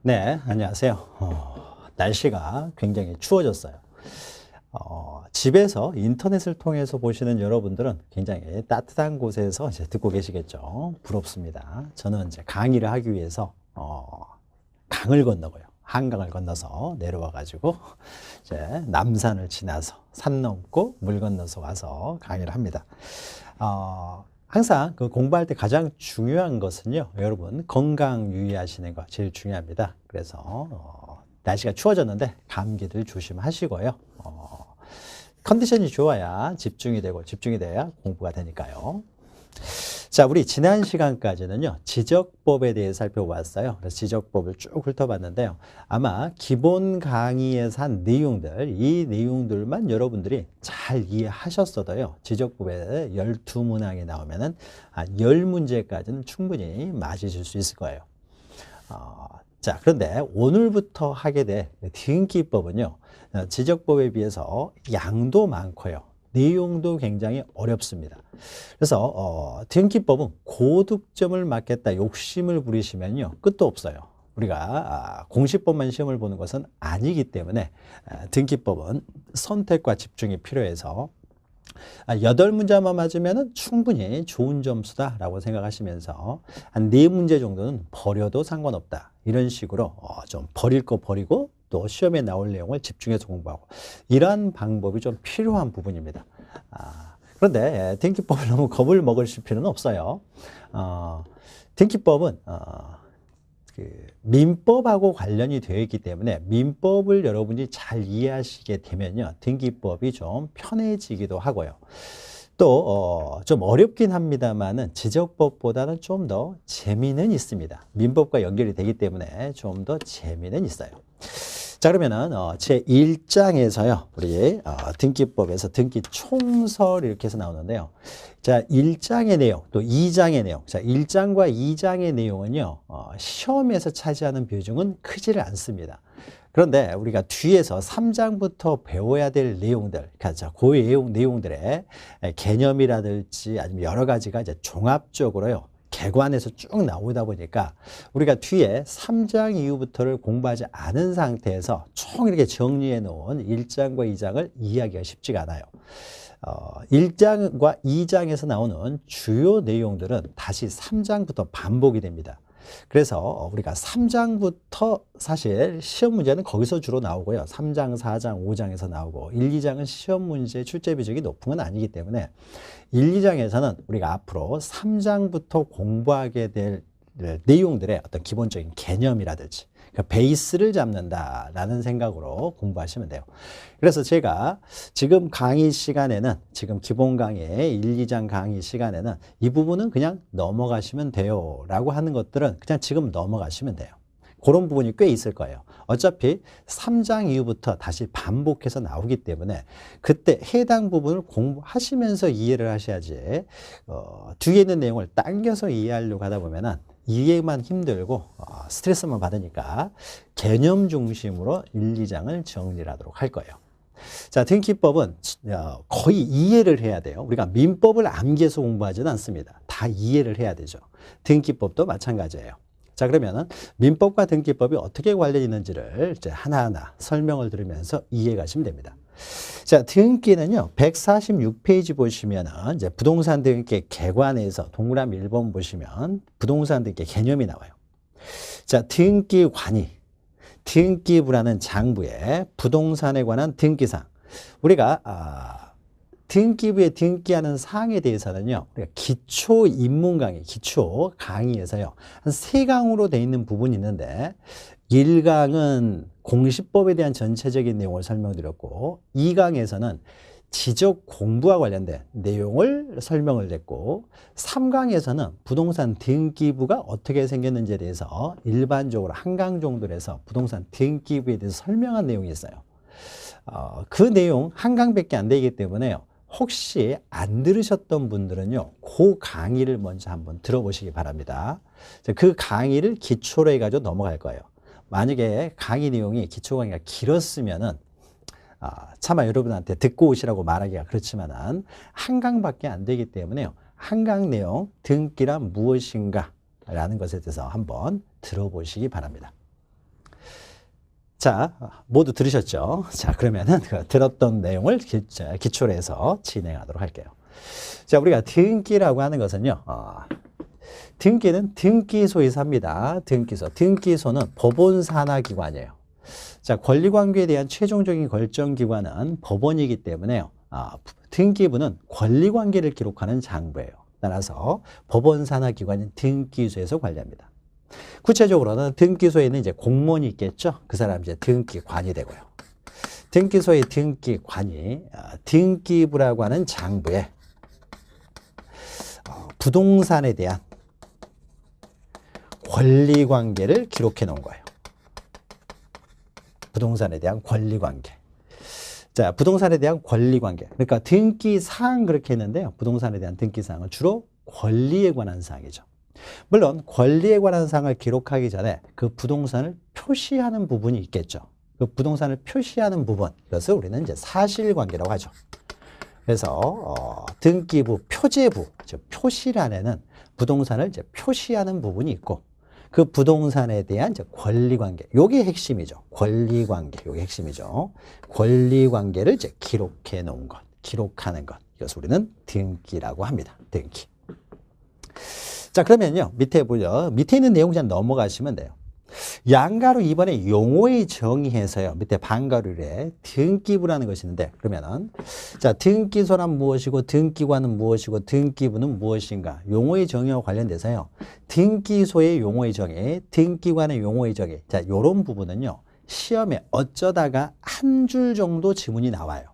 네, 안녕하세요. 날씨가 굉장히 추워졌어요. 집에서 인터넷을 통해서 보시는 여러분들은 굉장히 따뜻한 곳에서 이제 듣고 계시겠죠. 부럽습니다. 저는 이제 강의를 하기 위해서 강을 건너고요. 한강을 건너서 내려와 가지고 이제 남산을 지나서 산 넘고 물 건너서 와서 강의를 합니다. 항상 그 공부할 때 가장 중요한 것은요, 여러분 건강 유의하시는 거 제일 중요합니다. 그래서 날씨가 추워졌는데 감기들 조심하시고요. 컨디션이 좋아야 집중이 되고 집중이 돼야 공부가 되니까요. 자, 우리 지난 시간까지는요, 지적법에 대해 살펴봤어요. 그래서 지적법을 쭉 훑어봤는데요. 아마 기본 강의에서 한 내용들, 이 내용들만 여러분들이 잘 이해하셨어도요, 지적법에 12문항이 나오면은 한 10문제까지는 충분히 맞으실 수 있을 거예요. 자, 그런데 오늘부터 하게 될 등기법은요, 지적법에 비해서 양도 많고요. 내용도 굉장히 어렵습니다. 그래서 등기법은 고득점을 맞겠다 욕심을 부리시면요, 끝도 없어요. 우리가 공시법만 시험을 보는 것은 아니기 때문에 등기법은 선택과 집중이 필요해서 8문제만 맞으면 충분히 좋은 점수다라고 생각하시면서 한 4문제 정도는 버려도 상관없다. 이런 식으로 좀 버릴 거 버리고 또 시험에 나올 내용을 집중해서 공부하고, 이러한 방법이 좀 필요한 부분입니다. 그런데 등기법을 너무 겁을 먹으실 필요는 없어요. 등기법은 민법하고 관련이 되어 있기 때문에 민법을 여러분이 잘 이해하시게 되면요, 등기법이 좀 편해지기도 하고요. 또 좀 어렵긴 합니다만은 지적법보다는 좀 더 재미는 있습니다. 민법과 연결이 되기 때문에 좀 더 재미는 있어요. 자, 그러면은 제 1장에서요, 우리 등기법에서 등기 총설 이렇게 해서 나오는데요. 자, 1장의 내용, 또 2장의 내용. 자, 1장과 2장의 내용은요, 시험에서 차지하는 비중은 크지를 않습니다. 그런데 우리가 뒤에서 3장부터 배워야 될 내용들, 그러니까 그 내용들의 개념이라든지 아니면 여러 가지가 이제 종합적으로요, 개관에서 쭉 나오다 보니까 우리가 뒤에 3장 이후부터를 공부하지 않은 상태에서 총 이렇게 정리해 놓은 1장과 2장을 이해하기가 쉽지가 않아요. 1장과 2장에서 나오는 주요 내용들은 다시 3장부터 반복이 됩니다. 그래서 우리가 3장부터 사실 시험 문제는 거기서 주로 나오고요. 3장, 4장, 5장에서 나오고 1, 2장은 시험 문제 출제 비중이 높은 건 아니기 때문에 1, 2장에서는 우리가 앞으로 3장부터 공부하게 될 내용들의 어떤 기본적인 개념이라든지 그러니까 베이스를 잡는다라는 생각으로 공부하시면 돼요. 그래서 제가 지금 강의 시간에는, 지금 기본 강의 1, 2장 강의 시간에는 이 부분은 그냥 넘어가시면 돼요 라고 하는 것들은 그냥 지금 넘어가시면 돼요. 그런 부분이 꽤 있을 거예요. 어차피 3장 이후부터 다시 반복해서 나오기 때문에 그때 해당 부분을 공부하시면서 이해를 하셔야지 뒤에 있는 내용을 당겨서 이해하려고 하다 보면은 이해만 힘들고 스트레스만 받으니까 개념 중심으로 1, 2장을 정리를 하도록 할 거예요. 자, 등기법은 거의 이해를 해야 돼요. 우리가 민법을 암기해서 공부하지는 않습니다. 다 이해를 해야 되죠. 등기법도 마찬가지예요. 자, 그러면은 민법과 등기법이 어떻게 관련이 있는지를 이제 하나하나 설명을 들으면서 이해해 가시면 됩니다. 자, 등기는요, 146페이지 보시면은 이제 부동산 등기 개관에서 동그라미 1번 보시면 부동산 등기 개념이 나와요. 자, 등기관이 등기부라는 장부에 부동산에 관한 등기사항, 우리가 등기부에 등기하는 사항에 대해서는요, 우리가 기초 입문 강의, 기초 강의에서요, 한 3강으로 되어 있는 부분이 있는데 1강은 공시법에 대한 전체적인 내용을 설명드렸고 2강에서는 지적 공부와 관련된 내용을 설명을 했고 3강에서는 부동산 등기부가 어떻게 생겼는지에 대해서 일반적으로 한 강 정도로 해서 부동산 등기부에 대해서 설명한 내용이 있어요. 그 내용 한 강밖에 안 되기 때문에요, 혹시 안 들으셨던 분들은요, 그 강의를 먼저 한번 들어보시기 바랍니다. 그 강의를 기초로 해가지고 넘어갈 거예요. 만약에 강의 내용이 기초 강의가 길었으면은 차마 여러분한테 듣고 오시라고 말하기가 그렇지만은 한 강밖에 안 되기 때문에요, 한 강 내용 등기란 무엇인가 라는 것에 대해서 한번 들어보시기 바랍니다. 자, 모두 들으셨죠? 자, 그러면은 그 들었던 내용을 기초로 해서 진행하도록 할게요. 자, 우리가 등기라고 하는 것은요, 등기는 등기소에서합니다. 등기소. 등기소는 법원 산하기관이에요. 자, 권리관계에 대한 최종적인 결정기관은 법원이기 때문에요. 등기부는 권리관계를 기록하는 장부예요. 따라서 법원 산하기관인 등기소에서 관리합니다. 구체적으로는 등기소에는 이제 공무원이 있겠죠. 그 사람 이제 등기관이 되고요. 등기소의 등기관이 등기부라고 하는 장부에 부동산에 대한 권리관계를 기록해 놓은 거예요. 부동산에 대한 권리관계. 자, 부동산에 대한 권리관계. 그러니까 등기사항 그렇게 했는데요. 부동산에 대한 등기사항은 주로 권리에 관한 사항이죠. 물론 권리에 관한 사항을 기록하기 전에 그 부동산을 표시하는 부분이 있겠죠. 그 부동산을 표시하는 부분, 이것을 우리는 이제 사실관계라고 하죠. 그래서 등기부 표제부, 즉 표시란에는 부동산을 이제 표시하는 부분이 있고 그 부동산에 대한 이제 권리관계, 요게 핵심이죠. 권리관계, 요게 핵심이죠. 권리관계를 이제 기록해 놓은 것, 기록하는 것, 이것을 우리는 등기라고 합니다. 등기. 자, 그러면요, 밑에 보죠. 밑에 있는 내용 그냥 넘어가시면 돼요. 양가로 이번에 용어의 정의해서요. 밑에 반가루에 등기부라는 것이 있는데, 그러면은, 자, 등기소란 무엇이고, 등기관은 무엇이고, 등기부는 무엇인가? 용어의 정의와 관련돼서요. 등기소의 용어의 정의, 등기관의 용어의 정의. 자, 요런 부분은요. 시험에 어쩌다가 한 줄 정도 지문이 나와요.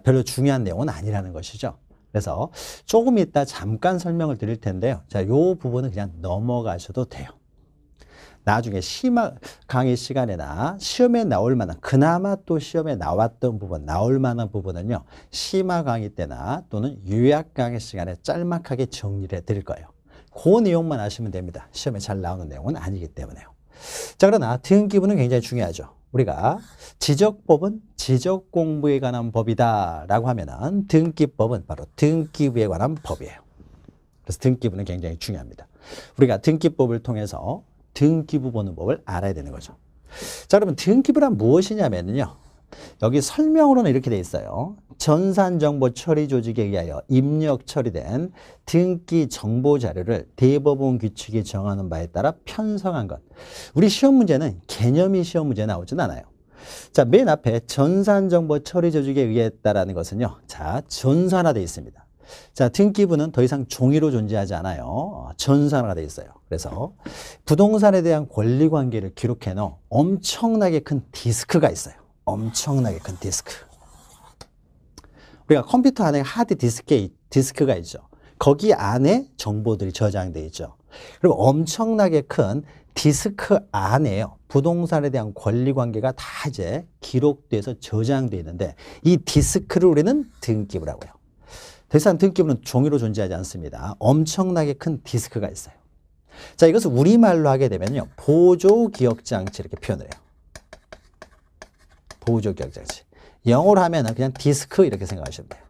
별로 중요한 내용은 아니라는 것이죠. 그래서 조금 이따 잠깐 설명을 드릴 텐데요. 자, 요 부분은 그냥 넘어가셔도 돼요. 나중에 심화 강의 시간에나 시험에 나올 만한, 그나마 또 시험에 나왔던 부분, 나올 만한 부분은요, 심화 강의 때나 또는 요약 강의 시간에 짤막하게 정리를 해 드릴 거예요. 그 내용만 아시면 됩니다. 시험에 잘 나오는 내용은 아니기 때문에요. 자, 그러나 등기부는 굉장히 중요하죠. 우리가 지적법은 지적 공부에 관한 법이다 라고 하면은 등기법은 바로 등기부에 관한 법이에요. 그래서 등기부는 굉장히 중요합니다. 우리가 등기법을 통해서 등기부 보는 법을 알아야 되는 거죠. 자, 그러면 등기부란 무엇이냐면요. 여기 설명으로는 이렇게 돼 있어요. 전산정보 처리 조직에 의하여 입력 처리된 등기 정보 자료를 대법원 규칙이 정하는 바에 따라 편성한 것. 우리 시험 문제는 개념이 시험 문제에 나오진 않아요. 자, 맨 앞에 전산정보 처리 조직에 의했다라는 것은요. 자, 전산화되어 있습니다. 자, 등기부는 더 이상 종이로 존재하지 않아요. 전산화가 되어 있어요. 그래서 부동산에 대한 권리관계를 기록해 놓은 엄청나게 큰 디스크가 있어요. 엄청나게 큰 디스크. 우리가 컴퓨터 안에 하드 디스크가 있죠. 거기 안에 정보들이 저장되어 있죠. 그리고 엄청나게 큰 디스크 안에요. 부동산에 대한 권리관계가 다 이제 기록돼서 저장되어 있는데 이 디스크를 우리는 등기부라고 해요. 더 이상 등기부는 종이로 존재하지 않습니다. 엄청나게 큰 디스크가 있어요. 자, 이것을 우리말로 하게 되면요. 보조기억장치 이렇게 표현을 해요. 보조기억장치. 영어로 하면은 그냥 디스크 이렇게 생각하시면 돼요.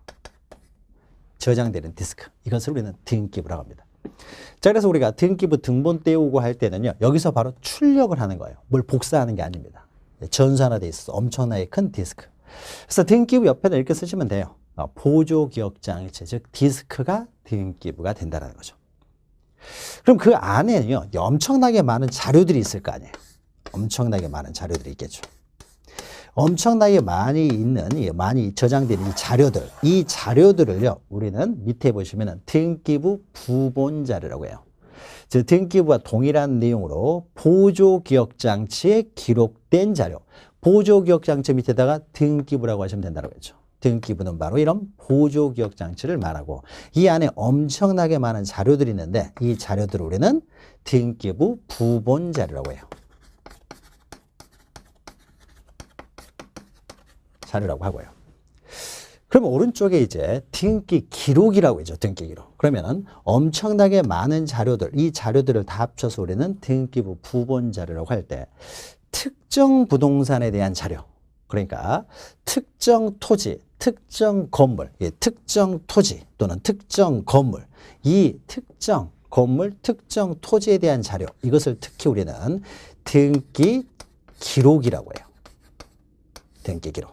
저장되는 디스크. 이것을 우리는 등기부라고 합니다. 자, 그래서 우리가 등기부 등본 떼우고 할 때는요. 여기서 바로 출력을 하는 거예요. 뭘 복사하는 게 아닙니다. 전산화되어 있어서 엄청나게 큰 디스크. 그래서 등기부 옆에는 이렇게 쓰시면 돼요. 보조기억장치, 즉 디스크가 등기부가 된다는 거죠. 그럼 그 안에는요. 엄청나게 많은 자료들이 있을 거 아니에요. 엄청나게 많은 자료들이 있겠죠. 엄청나게 많이 저장된 이 자료들을요, 우리는 밑에 보시면은 등기부 부본 자료라고 해요. 즉, 등기부와 동일한 내용으로 보조기억장치에 기록된 자료. 보조기억장치 밑에다가 등기부라고 하시면 된다고 했죠. 등기부는 바로 이런 보조기억장치를 말하고 이 안에 엄청나게 많은 자료들이 있는데 이 자료들을 우리는 등기부 부본 자료라고 해요. 자료라고 하고요. 그러면 오른쪽에 이제 등기 기록이라고 있죠. 등기 기록. 그러면은 엄청나게 많은 자료들, 이 자료들을 다 합쳐서 우리는 등기부 부본 자료라고 할 때 특정 부동산에 대한 자료, 그러니까 특정 토지, 특정 건물, 특정 토지 또는 특정 건물, 이 특정 건물, 특정 토지에 대한 자료, 이것을 특히 우리는 등기 기록이라고 해요. 등기 기록.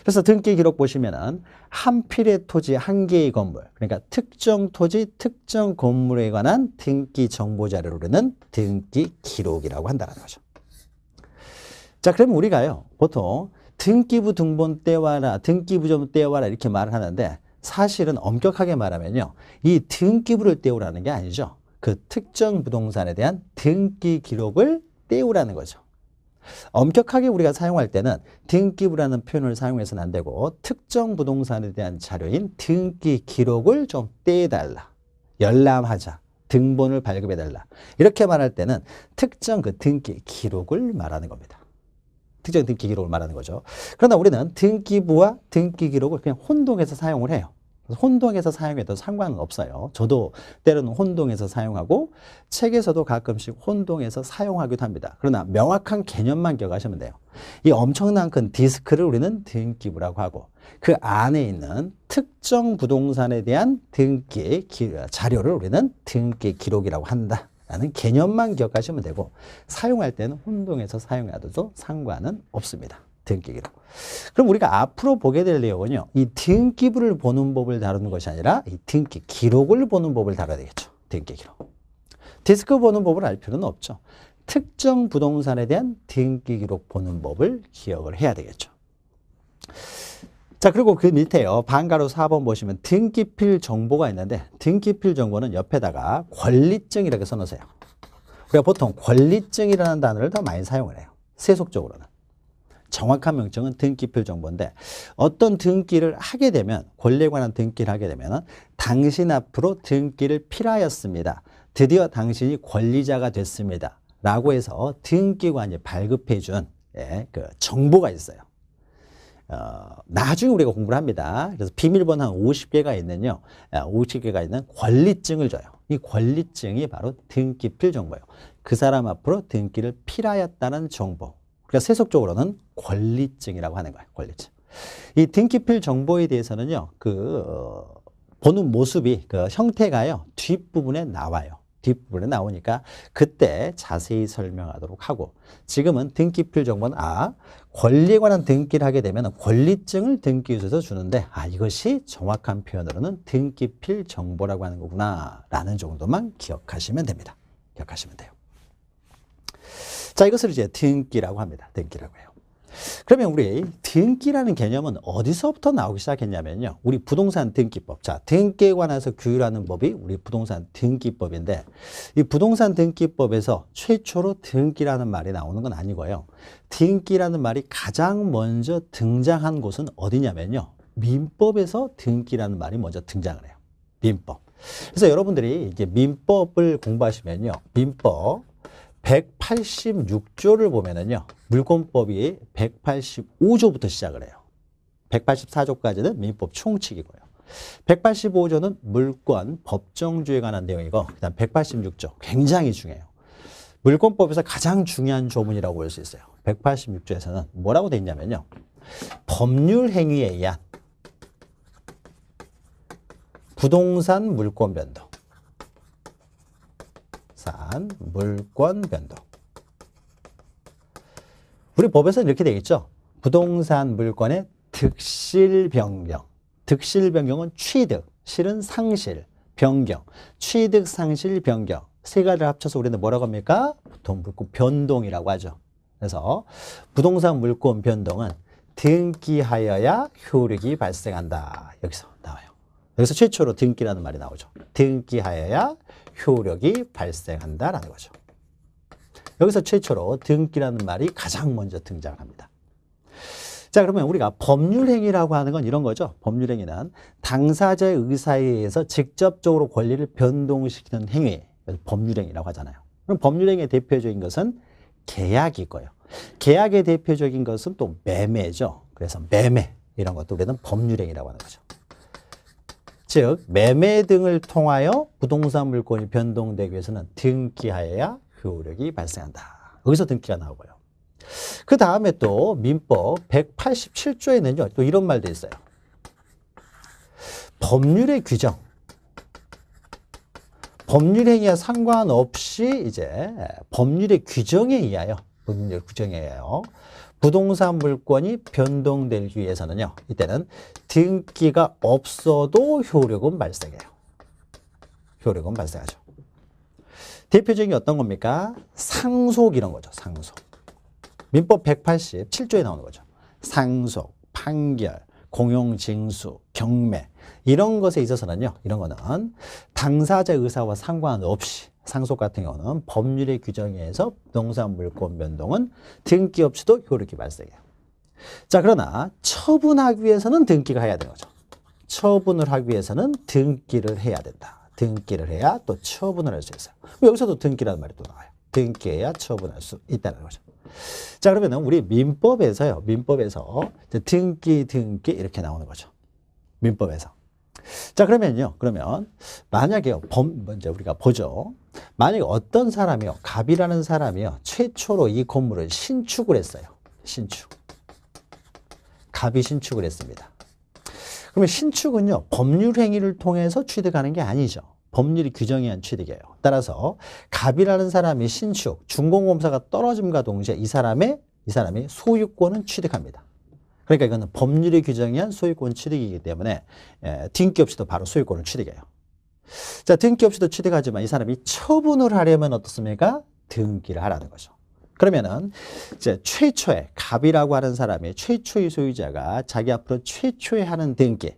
그래서 등기 기록 보시면은 한 필의 토지 한 개의 건물, 그러니까 특정 토지 특정 건물에 관한 등기 정보 자료를 우리는 등기 기록이라고 한다는 거죠. 자, 그럼 우리가요 보통 등기부 등본 떼와라, 등기부 좀 떼와라 이렇게 말을 하는데 사실은 엄격하게 말하면요 이 등기부를 떼우라는 게 아니죠. 그 특정 부동산에 대한 등기 기록을 떼우라는 거죠. 엄격하게 우리가 사용할 때는 등기부라는 표현을 사용해서는 안 되고 특정 부동산에 대한 자료인 등기 기록을 좀 떼달라, 열람하자, 등본을 발급해달라 이렇게 말할 때는 특정 그 등기 기록을 말하는 겁니다. 특정 등기 기록을 말하는 거죠. 그러나 우리는 등기부와 등기 기록을 그냥 혼동해서 사용을 해요. 혼동해서 사용해도 상관은 없어요. 저도 때로는 혼동해서 사용하고 책에서도 가끔씩 혼동해서 사용하기도 합니다. 그러나 명확한 개념만 기억하시면 돼요. 이 엄청난 큰 디스크를 우리는 등기부라고 하고 그 안에 있는 특정 부동산에 대한 등기 자료를 우리는 등기 기록이라고 한다. 라는 개념만 기억하시면 되고 사용할 때는 혼동해서 사용해도 상관은 없습니다. 등기 기록. 그럼 우리가 앞으로 보게 될 내용은요. 이 등기부를 보는 법을 다루는 것이 아니라 이 등기 기록을 보는 법을 다뤄야 되겠죠. 등기 기록. 디스크 보는 법을 알 필요는 없죠. 특정 부동산에 대한 등기 기록 보는 법을 기억을 해야 되겠죠. 자, 그리고 그 밑에요. 반가로 4번 보시면 등기필 정보가 있는데 등기필 정보는 옆에다가 권리증이라고 써놓으세요. 우리가 보통 권리증이라는 단어를 더 많이 사용을 해요. 세속적으로는. 정확한 명칭은 등기필 정보인데 어떤 등기를 하게 되면 권리에 관한 등기를 하게 되면 당신 앞으로 등기를 필하였습니다. 드디어 당신이 권리자가 됐습니다. 라고 해서 등기관이 발급해 준 그 정보가 있어요. 나중에 우리가 공부를 합니다. 그래서 비밀번호 한 50개가 있는요. 50개가 있는 권리증을 줘요. 이 권리증이 바로 등기필 정보예요. 그 사람 앞으로 등기를 필하였다는 정보. 그러니까 세속적으로는 권리증이라고 하는 거예요. 권리증. 이 등기필 정보에 대해서는요. 보는 모습이 그 형태가요. 뒷부분에 나와요. 뒷부분에 나오니까 그때 자세히 설명하도록 하고 지금은 등기필 정보는 권리에 관한 등기를 하게 되면 권리증을 등기소에서 주는데 이것이 정확한 표현으로는 등기필 정보라고 하는 거구나 라는 정도만 기억하시면 됩니다. 기억하시면 돼요. 자, 이것을 이제 등기라고 합니다. 등기라고 해요. 그러면 우리 등기라는 개념은 어디서부터 나오기 시작했냐면요. 우리 부동산 등기법. 자, 등기에 관해서 규율하는 법이 우리 부동산 등기법인데 이 부동산 등기법에서 최초로 등기라는 말이 나오는 건 아니고요. 등기라는 말이 가장 먼저 등장한 곳은 어디냐면요. 민법에서 등기라는 말이 먼저 등장을 해요. 민법. 그래서 여러분들이 이제 민법을 공부하시면요. 민법 186조를 보면은요, 물권법이 185조부터 시작을 해요. 184조까지는 민법 총칙이고요. 185조는 물권, 법정주에 관한 내용이고, 그 다음 186조, 굉장히 중요해요. 물권법에서 가장 중요한 조문이라고 볼 수 있어요. 186조에서는 뭐라고 돼 있냐면요, 법률 행위에 의한 부동산 물권 변동. 물권 변동. 우리 법에서는 이렇게 되어 있죠. 부동산 물권의 득실 변경. 득실 변경은 취득, 실은 상실, 변경. 취득, 상실, 변경. 세 가지를 합쳐서 우리는 뭐라고 합니까? 보통 물권 변동이라고 하죠. 그래서 부동산 물권 변동은 등기하여야 효력이 발생한다. 여기서 나와요. 여기서 최초로 등기라는 말이 나오죠. 등기하여야 효력이 발생한다라는 거죠. 여기서 최초로 등기라는 말이 가장 먼저 등장합니다. 자, 그러면 우리가 법률행위라고 하는 건 이런 거죠. 법률행위는 당사자의 의사에 의해서 직접적으로 권리를 변동시키는 행위, 법률행위라고 하잖아요. 그럼 법률행위의 대표적인 것은 계약이고요. 계약의 대표적인 것은 또 매매죠. 그래서 매매 이런 것도 우리는 법률행위라고 하는 거죠. 즉 매매 등을 통하여 부동산 물권이 변동되기 위해서는 등기하여야 효력이 발생한다. 여기서 등기가 나오고요. 그 다음에 또 민법 187조에는요. 또 이런 말도 있어요. 법률의 규정. 법률 행위와 상관없이 이제 법률의 규정에 의하여 부동산 물권이 변동되기 위해서는요. 이때는 등기가 없어도 효력은 발생해요. 효력은 발생하죠. 대표적인 게 어떤 겁니까? 상속 이런 거죠. 상속. 민법 187조에 나오는 거죠. 상속, 판결, 공용징수, 경매 이런 것에 있어서는요. 이런 거는 당사자 의사와 상관없이 상속 같은 경우는 법률의 규정에 의해서 부동산 물권 변동은 등기 없이도 효력이 발생해요. 자, 그러나 처분하기 위해서는 등기가 해야 되는 거죠. 처분을 하기 위해서는 등기를 해야 된다. 등기를 해야 또 처분을 할 수 있어요. 여기서도 등기라는 말이 또 나와요. 등기해야 처분할 수 있다는 거죠. 자, 그러면은 우리 민법에서요. 민법에서 등기 이렇게 나오는 거죠. 민법에서. 자, 그러면요. 그러면 만약에 먼저 우리가 보죠. 만약에 어떤 사람이요. 갑이라는 사람이요. 최초로 이 건물을 신축을 했어요. 신축. 갑이 신축을 했습니다. 그러면 신축은요. 법률 행위를 통해서 취득하는 게 아니죠. 법률이 규정에 의한 취득이에요. 따라서 갑이라는 사람이 신축, 준공검사가 떨어짐과 동시에 이 사람이 소유권은 취득합니다. 그러니까 이거는 법률의 규정에 의한 소유권 취득이기 때문에 등기 없이도 바로 소유권을 취득해요. 자, 등기 없이도 취득하지만 이 사람이 처분을 하려면 어떻습니까? 등기를 하라는 거죠. 그러면은 이제 최초에 갑이라고 하는 사람이 최초의 소유자가 자기 앞으로 최초에 하는 등기.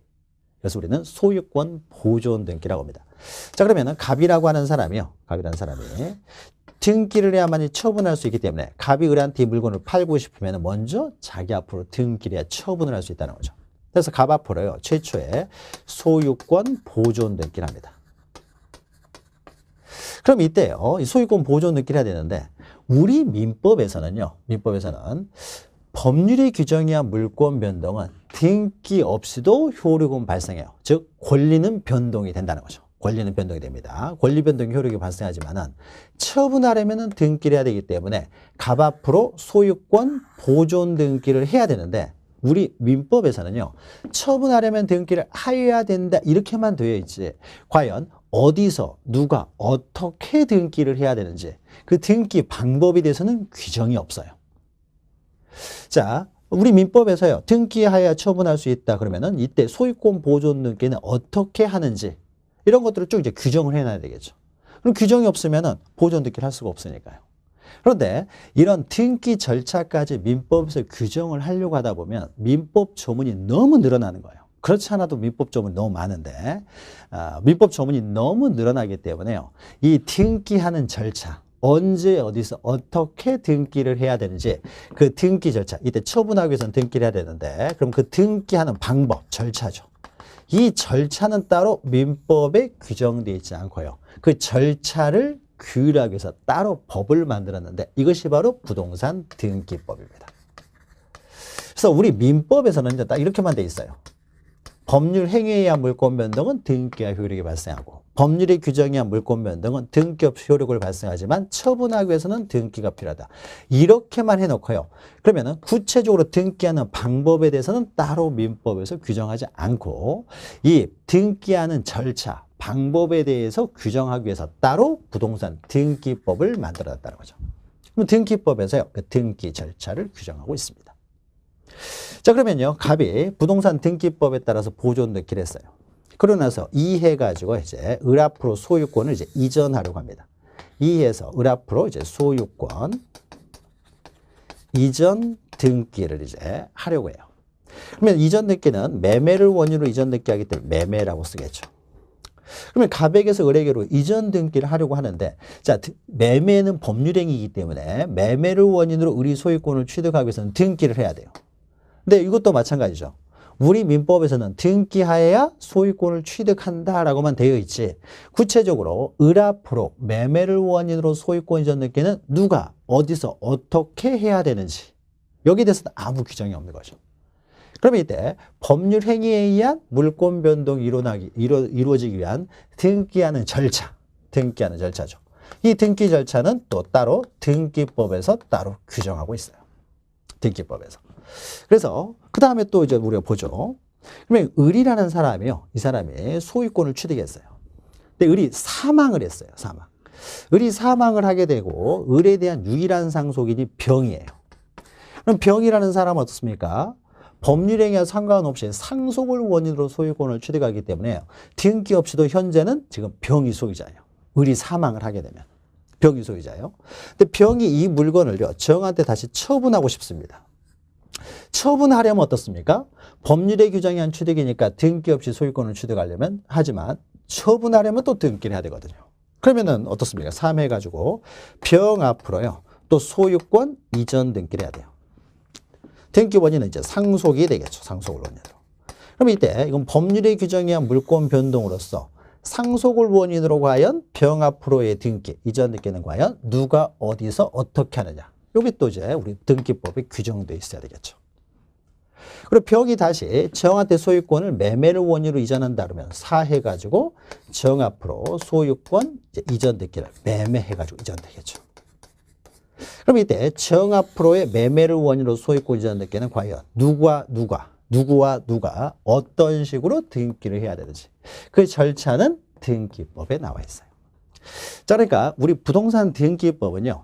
그래서 우리는 소유권 보존 등기라고 합니다. 자, 그러면은 갑이라고 하는 사람이요. 갑이라는 사람이 등기를 해야만이 처분할 수 있기 때문에 갑이 을한테 이 물건을 팔고 싶으면 먼저 자기 앞으로 등기를 해야 처분을 할 수 있다는 거죠. 그래서 갑 앞으로요. 최초에 소유권 보존 등기를 합니다. 그럼 이때요. 이 소유권 보존 등기를 해야 되는데 우리 민법에서는요. 민법에서는 법률의 규정에 의한 물권 변동은 등기 없이도 효력은 발생해요. 즉 권리는 변동이 된다는 거죠. 권리는 변동이 됩니다. 권리 변동이 효력이 발생하지만은 처분하려면은 등기를 해야 되기 때문에 갑 앞으로 소유권 보존 등기를 해야 되는데 우리 민법에서는요. 처분하려면 등기를 해야 된다 이렇게만 되어 있지 과연 어디서 누가 어떻게 등기를 해야 되는지 그 등기 방법에 대해서는 규정이 없어요. 자, 우리 민법에서요. 등기하여야 처분할 수 있다 그러면은 이때 소유권 보존 등기는 어떻게 하는지 이런 것들을 쭉 이제 규정을 해놔야 되겠죠. 그럼 규정이 없으면은 보존 등기를 할 수가 없으니까요. 그런데 이런 등기 절차까지 민법에서 규정을 하려고 하다 보면 민법 조문이 너무 늘어나는 거예요. 그렇지 않아도 민법 조문이 너무 많은데 민법 조문이 너무 늘어나기 때문에요. 이 등기하는 절차 언제 어디서 어떻게 등기를 해야 되는지 그 등기 절차 이때 처분하기 위해서는 등기를 해야 되는데 그럼 그 등기하는 방법 절차죠. 이 절차는 따로 민법에 규정되어 있지 않고요. 그 절차를 규율하기 위해서 따로 법을 만들었는데 이것이 바로 부동산 등기법입니다. 그래서 우리 민법에서는 이제 딱 이렇게만 돼 있어요. 법률 행위에 의한 물권 변동은 등기와 효력이 발생하고 법률의 규정에 의한 물권 변동은 등기 없이 효력을 발생하지만 처분하기 위해서는 등기가 필요하다. 이렇게만 해놓고요. 그러면은 구체적으로 등기하는 방법에 대해서는 따로 민법에서 규정하지 않고 이 등기하는 절차, 방법에 대해서 규정하기 위해서 따로 부동산 등기법을 만들어놨다는 거죠. 그럼 등기법에서요. 그 등기 절차를 규정하고 있습니다. 자, 그러면요. 갑이 부동산 등기법에 따라서 보존 등기를 했어요. 그러고 나서 이해가지고 이제 을 앞으로 소유권을 이제 이전하려고 합니다. 이해해서 을 앞으로 이제 소유권 이전 등기를 이제 하려고 해요. 그러면 이전 등기는 매매를 원인으로 이전 등기하기 때문에 매매라고 쓰겠죠. 그러면 갑에게서 을에게로 이전 등기를 하려고 하는데 자, 매매는 법률행위이기 때문에 매매를 원인으로 을이 소유권을 취득하기 위해서는 등기를 해야 돼요. 근데 이것도 마찬가지죠. 우리 민법에서는 등기하여야 소유권을 취득한다라고만 되어 있지 구체적으로 을 앞으로 매매를 원인으로 소유권 이전 등기는 누가 어디서 어떻게 해야 되는지 여기에 대해서는 아무 규정이 없는 거죠. 그러면 이때 법률 행위에 의한 물권 변동이 이루어지기 위한 등기하는 절차죠. 이 등기 절차는 또 따로 등기법에서 따로 규정하고 있어요. 등기법에서. 그래서 그 다음에 또 이제 우리가 보죠. 그러면 을이라는 사람이요. 이 사람이 소유권을 취득했어요. 근데 을이 사망을 했어요. 사망. 을이 사망을 하게 되고 을에 대한 유일한 상속인이 병이에요. 그럼 병이라는 사람은 어떻습니까? 법률행위와 상관없이 상속을 원인으로 소유권을 취득하기 때문에 등기 없이도 현재는 지금 병이 소유자예요. 을이 사망을 하게 되면 병이 소유자예요. 근데 병이 이 물건을요, 정한테 다시 처분하고 싶습니다. 처분하려면 어떻습니까? 법률의 규정에 한 취득이니까 등기 없이 소유권을 취득하려면 하지만 처분하려면 또 등기를 해야 되거든요. 그러면은 어떻습니까? 3 해가지고 병 앞으로요, 또 소유권 이전 등기를 해야 돼요. 등기 원인은 이제 상속이 되겠죠. 상속을 원인으로. 그럼 이때 이건 법률의 규정에 의한 물권 변동으로서 상속을 원인으로 과연 병 앞으로의 등기, 이전 등기는 과연 누가 어디서 어떻게 하느냐. 여기 또 이제 우리 등기법에 규정되어 있어야 되겠죠. 그리고 병이 다시 정한테 소유권을 매매를 원인으로 이전한다 그러면 4 해가지고 정 앞으로 소유권 이전 등기를 매매해가지고 이전되겠죠. 그럼 이때 정 앞으로의 매매를 원인으로 소유권 이전 등기는 과연 누구와 누가 어떤 식으로 등기를 해야 되는지 그 절차는 등기법에 나와 있어요. 자, 그러니까 우리 부동산 등기법은요,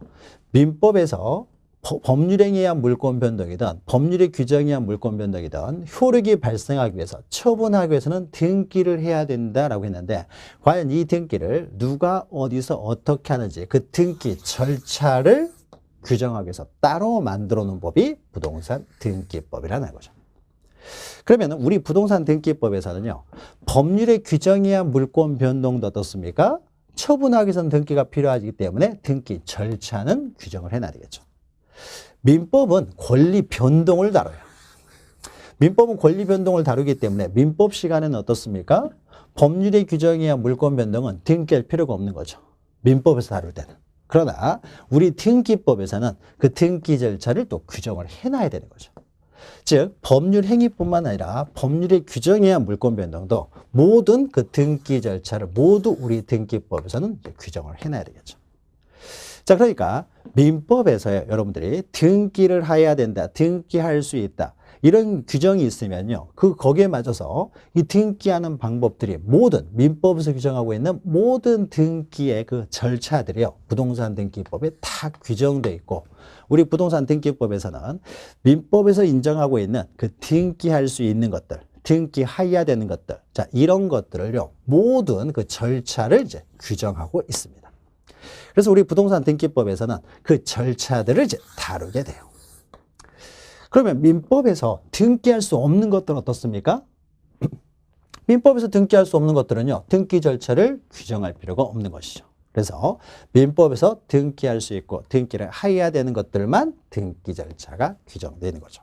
민법에서 법률행위에 의한 물권 변동이든 법률의 규정에 의한 물권 변동이든 효력이 발생하기 위해서 처분하기 위해서는 등기를 해야 된다라고 했는데 과연 이 등기를 누가 어디서 어떻게 하는지 그 등기 절차를 규정하기 위해서 따로 만들어 놓은 법이 부동산 등기법이라는 거죠. 그러면 우리 부동산 등기법에서는요, 법률의 규정에 의한 물권 변동도 어떻습니까? 처분하기 위해서는 등기가 필요하기 때문에 등기 절차는 규정을 해놔야 되겠죠. 민법은 권리 변동을 다뤄요. 민법은 권리 변동을 다루기 때문에 민법 시간에는 어떻습니까? 법률의 규정에 의한 물권 변동은 등기할 필요가 없는 거죠. 민법에서 다룰 때는. 그러나 우리 등기법에서는 그 등기 절차를 또 규정을 해놔야 되는 거죠. 즉 법률 행위뿐만 아니라 법률의 규정에 의한 물권 변동도 모든 그 등기 절차를 모두 우리 등기법에서는 규정을 해놔야 되겠죠. 자, 그러니까 민법에서 여러분들이 등기를 해야 된다, 등기할 수 있다 이런 규정이 있으면요, 거기에 맞춰서 이 등기하는 방법들이 모든 민법에서 규정하고 있는 모든 등기의 그 절차들이요, 부동산 등기법에 다 규정되어 있고 우리 부동산 등기법에서는 민법에서 인정하고 있는 그 등기할 수 있는 것들, 등기해야 되는 것들, 자, 이런 것들을요, 모든 그 절차를 이제 규정하고 있습니다. 그래서 우리 부동산 등기법에서는 그 절차들을 이제 다루게 돼요. 그러면 민법에서 등기할 수 없는 것들은 어떻습니까? 민법에서 등기할 수 없는 것들은요, 등기 절차를 규정할 필요가 없는 것이죠. 그래서 민법에서 등기할 수 있고 등기를 해야 되는 것들만 등기 절차가 규정되는 거죠.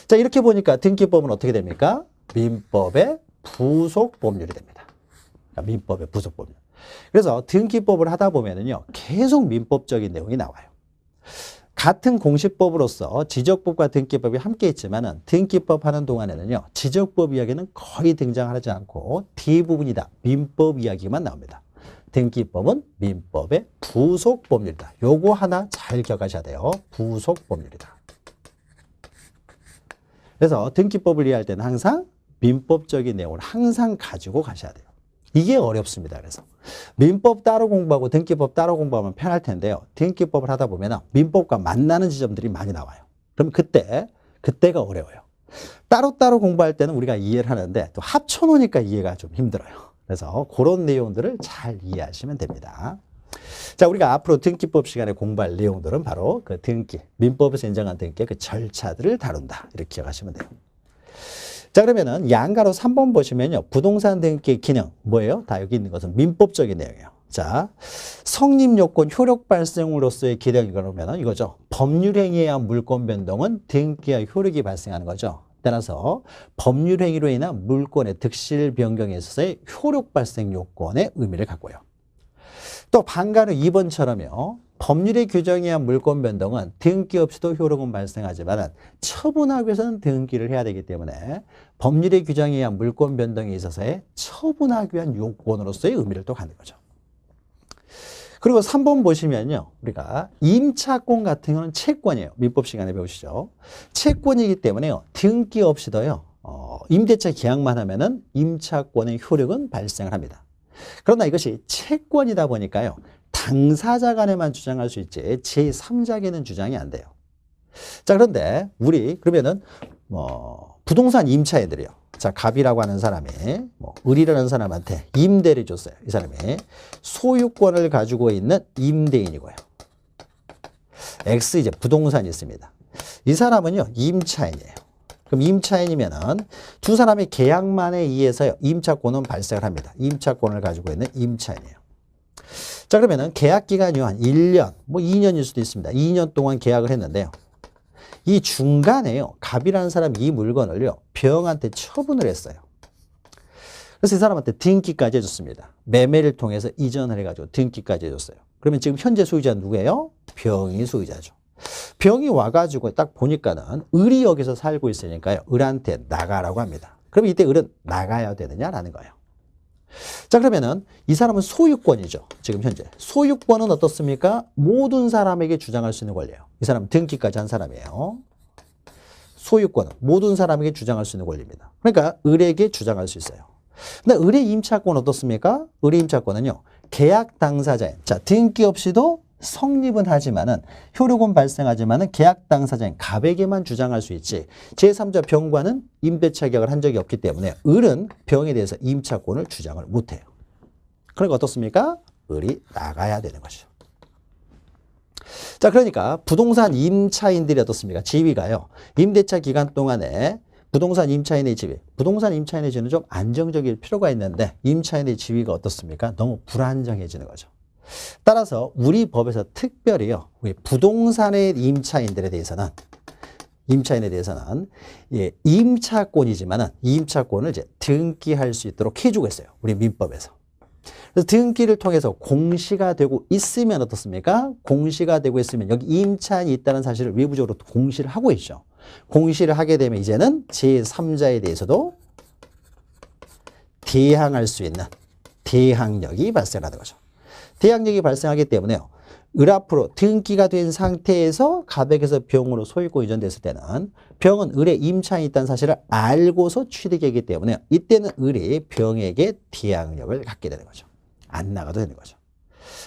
자, 이렇게 보니까 등기법은 어떻게 됩니까? 민법의 부속 법률이 됩니다. 민법의 부속 법률. 그래서 등기법을 하다 보면은요, 계속 민법적인 내용이 나와요. 같은 공시법으로서 지적법과 등기법이 함께 있지만은 등기법 하는 동안에는요, 지적법 이야기는 거의 등장하지 않고 대부분이 다 민법 이야기만 나옵니다. 등기법은 민법의 부속 법률이다. 요거 하나 잘 기억하셔야 돼요. 부속 법률이다. 그래서 등기법을 이해할 때는 항상 민법적인 내용을 항상 가지고 가셔야 돼요. 이게 어렵습니다. 그래서 민법 따로 공부하고 등기법 따로 공부하면 편할 텐데요. 등기법을 하다 보면 민법과 만나는 지점들이 많이 나와요. 그럼 그때가 어려워요. 따로따로 공부할 때는 우리가 이해를 하는데 또 합쳐놓으니까 이해가 좀 힘들어요. 그래서 그런 내용들을 잘 이해하시면 됩니다. 자, 우리가 앞으로 등기법 시간에 공부할 내용들은 바로 그 등기, 민법에서 인정한 등기의 그 절차들을 다룬다. 이렇게 기억하시면 돼요. 자, 그러면은 양가로 3번 보시면요, 부동산 등기 기능 뭐예요? 다 여기 있는 것은 민법적인 내용이에요. 자, 성립 요건 효력 발생으로서의 기능이 그러면은 이거죠. 법률 행위에 의한 물권 변동은 등기와 효력이 발생하는 거죠. 따라서 법률 행위로 인한 물권의 득실 변경에 있어서의 효력 발생 요건의 의미를 갖고요. 또 반가로 2번처럼요. 법률의 규정에 의한 물권 변동은 등기 없이도 효력은 발생하지만 처분하기 위해서는 등기를 해야 되기 때문에 법률의 규정에 의한 물권 변동에 있어서의 처분하기 위한 요건으로서의 의미를 또 갖는 거죠. 그리고 3번 보시면요, 우리가 임차권 같은 경우는 채권이에요. 민법 시간에 배우시죠. 채권이기 때문에요, 등기 없이도요, 임대차 계약만 하면은 임차권의 효력은 발생을 합니다. 그러나 이것이 채권이다 보니까요, 당사자 간에만 주장할 수 있지 제3자에게는 주장이 안 돼요. 자, 그런데 우리 그러면은 부동산 임차인들이요. 자, 갑이라고 하는 사람이 을이라는 사람한테 임대를 줬어요. 이 사람이 소유권을 가지고 있는 임대인이고요. X 이제 부동산이 있습니다. 이 사람은요, 임차인이에요. 그럼 임차인이면은 두 사람의 계약만에 의해서 임차권은 발생을 합니다. 임차권을 가지고 있는 임차인이에요. 자, 그러면은 계약 기간이 한 1년, 2년일 수도 있습니다. 2년 동안 계약을 했는데요. 이 중간에요, 갑이라는 사람이 이 물건을요, 병한테 처분을 했어요. 그래서 이 사람한테 등기까지 해줬습니다. 매매를 통해서 이전을 해가지고 등기까지 해줬어요. 그러면 지금 현재 소유자는 누구예요? 병이 소유자죠. 병이 와가지고 딱 보니까는 을이 여기서 살고 있으니까요, 을한테 나가라고 합니다. 그럼 이때 을은 나가야 되느냐라는 거예요. 자, 그러면은 이 사람은 소유권이죠. 지금 현재 소유권은 어떻습니까? 모든 사람에게 주장할 수 있는 권리예요. 이 사람은 등기까지 한 사람이에요. 소유권은 모든 사람에게 주장할 수 있는 권리입니다. 그러니까 을에게 주장할 수 있어요. 근데 을의 임차권은 어떻습니까? 을의 임차권은요, 계약 당사자인, 자, 등기 없이도 성립은 하지만은, 효력은 발생하지만은 계약 당사자인 갑에게만 주장할 수 있지, 제3자 병과는 임대차 계약을 한 적이 없기 때문에 을은 병에 대해서 임차권을 주장을 못해요. 그러니까 어떻습니까? 을이 나가야 되는 것이죠. 자, 그러니까 부동산 임차인들이 어떻습니까? 지위가요, 임대차 기간 동안에 부동산 임차인의 지위, 부동산 임차인의 지위는 좀 안정적일 필요가 있는데 임차인의 지위가 어떻습니까? 너무 불안정해지는 거죠. 따라서 우리 법에서 특별히요, 우리 부동산의 임차인에 대해서는 예, 임차권이지만은 이 임차권을 이제 등기할 수 있도록 해주고 있어요. 우리 민법에서. 그래서 등기를 통해서 공시가 되고 있으면 어떻습니까? 공시가 되고 있으면 여기 임차인이 있다는 사실을 외부적으로 공시를 하고 있죠. 공시를 하게 되면 이제는 제3자에 대해서도 대항할 수 있는 대항력이 발생하는 거죠. 대항력이 발생하기 때문에요, 을 앞으로 등기가 된 상태에서 갑에게서 병으로 소유권 이전됐을 때는 병은 을의 임차인이 있다는 사실을 알고서 취득하기 때문에 이때는 을이 병에게 대항력을 갖게 되는 거죠. 안 나가도 되는 거죠.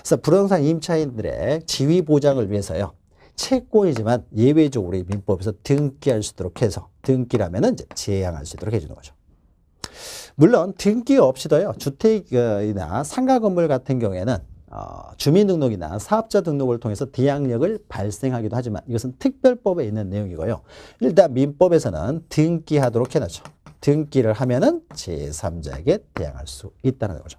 그래서 부동산 임차인들의 지위 보장을 위해서요, 채권이지만 예외적으로 민법에서 등기할 수 있도록 해서, 등기라면은 이제 제항할 수 있도록 해주는 거죠. 물론 등기 없이도요, 주택이나 상가 건물 같은 경우에는 주민등록이나 사업자 등록을 통해서 대항력을 발생하기도 하지만 이것은 특별법에 있는 내용이고요. 일단 민법에서는 등기하도록 해놨죠. 등기를 하면은 제3자에게 대항할 수 있다는 거죠.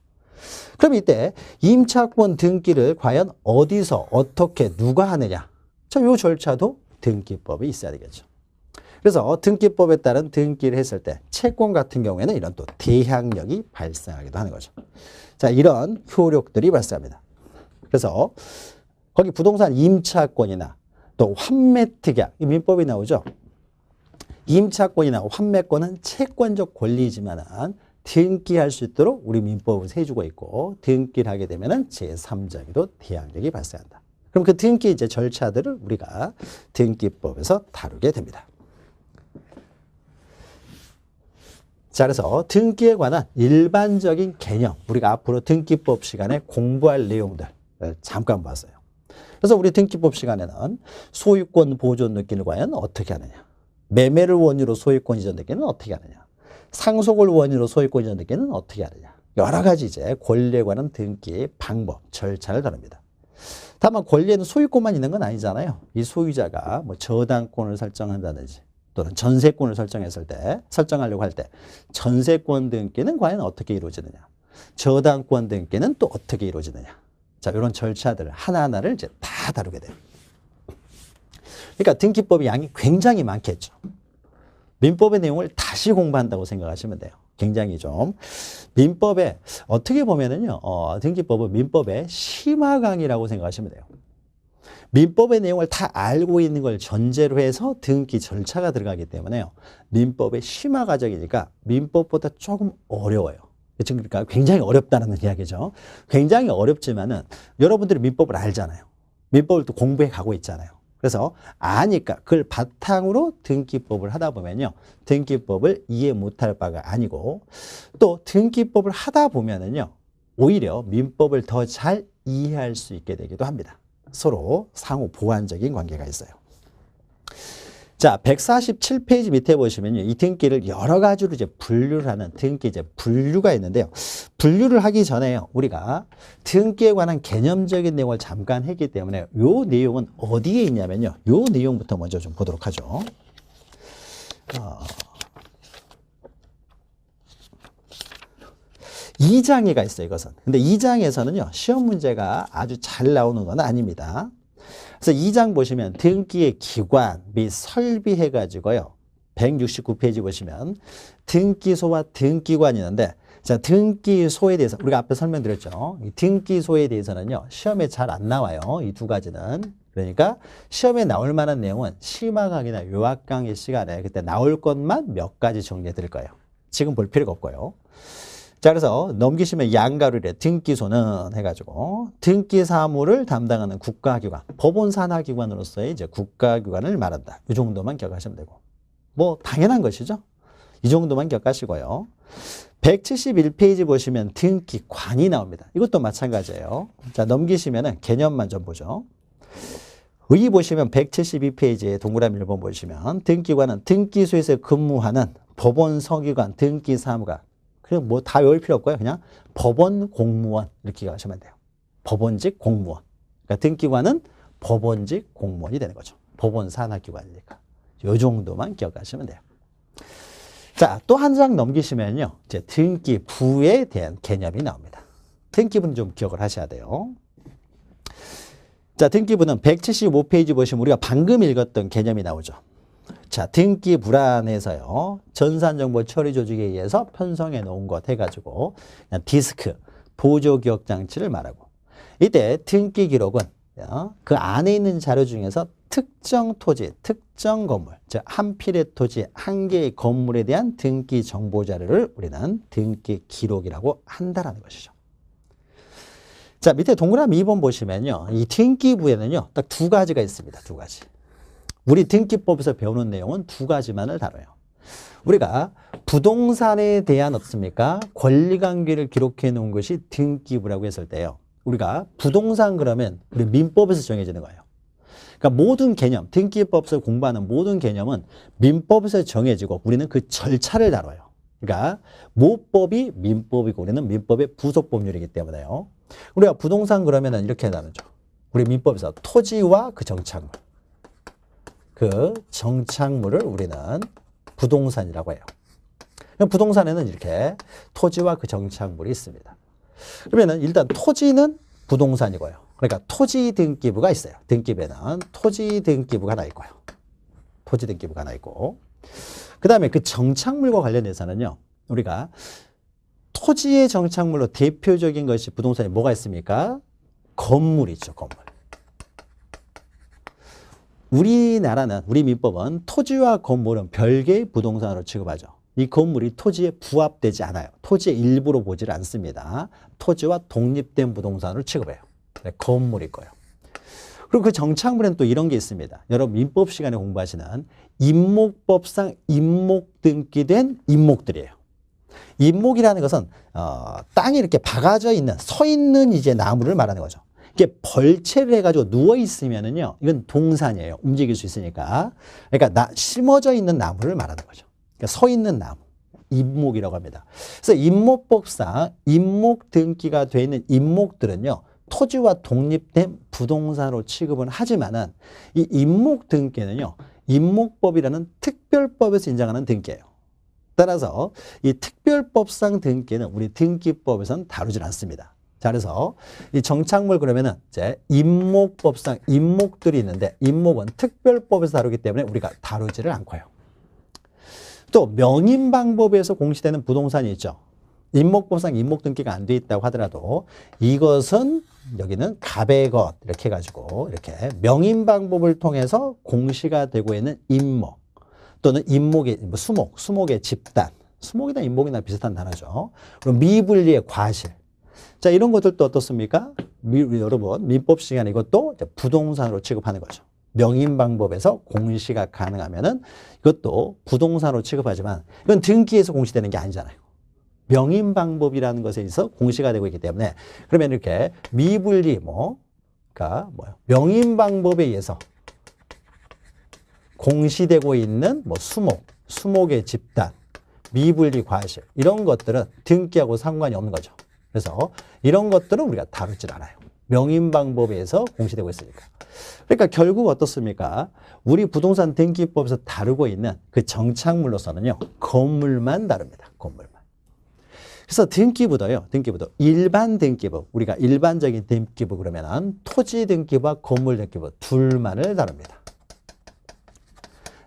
그럼 이때 임차권 등기를 과연 어디서 어떻게 누가 하느냐? 자, 요 절차도 등기법이 있어야 되겠죠. 그래서 등기법에 따른 등기를 했을 때 채권 같은 경우에는 이런 또 대항력이 발생하기도 하는 거죠. 자, 이런 효력들이 발생합니다. 그래서 거기 부동산 임차권이나 또 환매특약, 이 민법이 나오죠. 임차권이나 환매권은 채권적 권리이지만 등기할 수 있도록 우리 민법에서 해주고 있고, 등기를 하게 되면 제3자에게도 대항력이 발생한다. 그럼 그 등기 이제 절차들을 우리가 등기법에서 다루게 됩니다. 자, 그래서 등기에 관한 일반적인 개념, 우리가 앞으로 등기법 시간에 공부할 내용들 잠깐 봤어요. 그래서 우리 등기법 시간에는 소유권 보존 등기를 과연 어떻게 하느냐, 매매를 원유로 소유권 이전 등기는 어떻게 하느냐, 상속을 원유로 소유권 이전 등기는 어떻게 하느냐, 여러 가지 이제 권리에 관한 등기 방법, 절차를 다룹니다. 다만 권리에는 소유권만 있는 건 아니잖아요. 이 소유자가 뭐 저당권을 설정한다든지 또는 전세권을 설정하려고 할 때 전세권 등기는 과연 어떻게 이루어지느냐, 저당권 등기는 또 어떻게 이루어지느냐. 자, 이런 절차들을 하나하나를 이제 다 다루게 돼요. 그러니까 등기법의 양이 굉장히 많겠죠. 민법의 내용을 다시 공부한다고 생각하시면 돼요. 굉장히 좀 민법에 어떻게 보면은요, 등기법은 민법의 심화 강의라고 생각하시면 돼요. 민법의 내용을 다 알고 있는 걸 전제로 해서 등기 절차가 들어가기 때문에요, 민법의 심화 과정이니까 민법보다 조금 어려워요. 그러니까 굉장히 어렵다는 이야기죠. 굉장히 어렵지만은 여러분들이 민법을 알잖아요. 민법을 또 공부해 가고 있잖아요. 그래서 아니까 그걸 바탕으로 등기법을 하다 보면요, 등기법을 이해 못할 바가 아니고, 또 등기법을 하다 보면은요, 오히려 민법을 더 잘 이해할 수 있게 되기도 합니다. 서로 상호 보완적인 관계가 있어요. 자, 147페이지 밑에 보시면요. 이 등기를 여러 가지로 이제 분류를 하는 등기 이제 분류가 있는데요. 분류를 하기 전에요. 우리가 등기에 관한 개념적인 내용을 잠깐 했기 때문에 요 내용은 어디에 있냐면요. 요 내용부터 먼저 좀 보도록 하죠. 2장에가 있어요, 이것은. 근데 2장에서는요, 시험 문제가 아주 잘 나오는 건 아닙니다. 그래서 2장 보시면 등기의 기관 및 설비 해가지고요. 169페이지 보시면 등기소와 등기관이 있는데, 자, 등기소에 대해서 우리가 앞에 설명드렸죠. 이 등기소에 대해서는요, 시험에 잘 안 나와요. 이 두 가지는. 그러니까 시험에 나올 만한 내용은 심화 강의나 요약 강의 시간에 그때 나올 것만 몇 가지 정리해 드릴 거예요. 지금 볼 필요가 없고요. 자, 그래서 넘기시면 양가루래 등기소는 해가지고 등기 사무를 담당하는 국가기관, 법원 산하기관으로서의 이제 국가기관을 말한다. 이 정도만 기억하시면 되고. 뭐 당연한 것이죠. 이 정도만 기억하시고요. 171페이지 보시면 등기관이 나옵니다. 이것도 마찬가지예요. 자, 넘기시면은 개념만 좀 보죠. 여기 보시면 172페이지에 동그라미 1번 보시면 등기관은 등기소에서 근무하는 법원 서기관 등기사무관. 그냥 뭐 다 외울 필요 없고요. 그냥 법원 공무원 이렇게 하시면 돼요. 법원직 공무원. 그러니까 등기관은 법원직 공무원이 되는 거죠. 법원 산하기관이니까. 이 정도만 기억하시면 돼요. 자, 또 한 장 넘기시면요. 이제 등기부에 대한 개념이 나옵니다. 등기부는 좀 기억을 하셔야 돼요. 자, 등기부는 175페이지 보시면 우리가 방금 읽었던 개념이 나오죠. 자, 등기부란에서요. 전산정보 처리 조직에 의해서 편성해 놓은 것 해가지고 그냥 디스크, 보조기억장치를 말하고 이때 등기 기록은 그 안에 있는 자료 중에서 특정 토지, 특정 건물, 즉 한 필의 토지, 한 개의 건물에 대한 등기 정보 자료를 우리는 등기 기록이라고 한다라는 것이죠. 자, 밑에 동그라미 2번 보시면요. 이 등기부에는요. 딱 두 가지가 있습니다. 두 가지. 우리 등기법에서 배우는 내용은 두 가지만을 다뤄요. 우리가 부동산에 대한 어떻습니까? 권리관계를 기록해 놓은 것이 등기부라고 했을 때요. 우리가 부동산 그러면 우리 민법에서 정해지는 거예요. 그러니까 모든 개념, 등기법에서 공부하는 모든 개념은 민법에서 정해지고 우리는 그 절차를 다뤄요. 그러니까 모법이 민법이고 우리는 민법의 부속 법률이기 때문에요. 우리가 부동산 그러면은 이렇게 나누죠. 우리 민법에서 토지와 그 정착물. 그 정착물을 우리는 부동산이라고 해요. 부동산에는 이렇게 토지와 그 정착물이 있습니다. 그러면은 일단 토지는 부동산이고요. 그러니까 토지 등기부가 있어요. 등기부에는 토지 등기부가 하나 있고요. 토지 등기부가 하나 있고. 그 다음에 그 정착물과 관련해서는요. 우리가 토지의 정착물로 대표적인 것이 부동산에 뭐가 있습니까? 건물이죠. 건물. 우리나라는, 우리 민법은 토지와 건물은 별개의 부동산으로 취급하죠. 이 건물이 토지에 부합되지 않아요. 토지의 일부로 보질 않습니다. 토지와 독립된 부동산으로 취급해요. 네, 건물일 거예요. 그리고 그 정착물에는 또 이런 게 있습니다. 여러분 민법 시간에 공부하시는 임목법상 임목 등기된 임목들이에요. 임목이라는 것은 땅에 이렇게 박아져 있는, 서 있는 이제 나무를 말하는 거죠. 이게 벌채를 해가지고 누워 있으면은요, 이건 동산이에요. 움직일 수 있으니까. 그러니까 심어져 있는 나무를 말하는 거죠. 그러니까 서 있는 나무, 임목이라고 합니다. 그래서 임목법상 임목 등기가 되어 있는 임목들은요, 토지와 독립된 부동산으로 취급은 하지만은 이 임목 등기는요, 임목법이라는 특별법에서 인정하는 등기예요. 따라서 이 특별법상 등기는 우리 등기법에서는 다루질 않습니다. 자, 그래서 이 정착물 그러면은 이제 임목법상 임목들이 있는데 임목은 특별법에서 다루기 때문에 우리가 다루지를 않고요. 또 명인방법에서 공시되는 부동산이 있죠. 임목법상 임목 등기가 안 돼 있다고 하더라도 이것은 여기는 갑의 것 이렇게 해가지고 이렇게 명인방법을 통해서 공시가 되고 있는 임목 또는 임목의 수목의 집단, 수목이나 임목이나 비슷한 단어죠. 그리고 미분리의 과실. 자, 이런 것들도 어떻습니까? 여러분 민법 시간에 이것도 부동산으로 취급하는 거죠. 명인방법에서 공시가 가능하면은 이것도 부동산으로 취급하지만 이건 등기에서 공시되는 게 아니잖아요. 명인방법이라는 것에 있어서 공시가 되고 있기 때문에 그러면 이렇게 미분리 명인방법에 의해서 공시되고 있는 뭐 수목의 집단, 미분리 과실 이런 것들은 등기하고 상관이 없는 거죠. 그래서 이런 것들은 우리가 다루질 않아요. 명인방법에서 공시되고 있으니까. 그러니까 결국 어떻습니까? 우리 부동산 등기법에서 다루고 있는 그 정착물로서는요, 건물만 다룹니다. 건물만. 그래서 등기부도 일반 등기부, 우리가 일반적인 등기부 그러면은 토지 등기부와 건물 등기부 둘만을 다룹니다.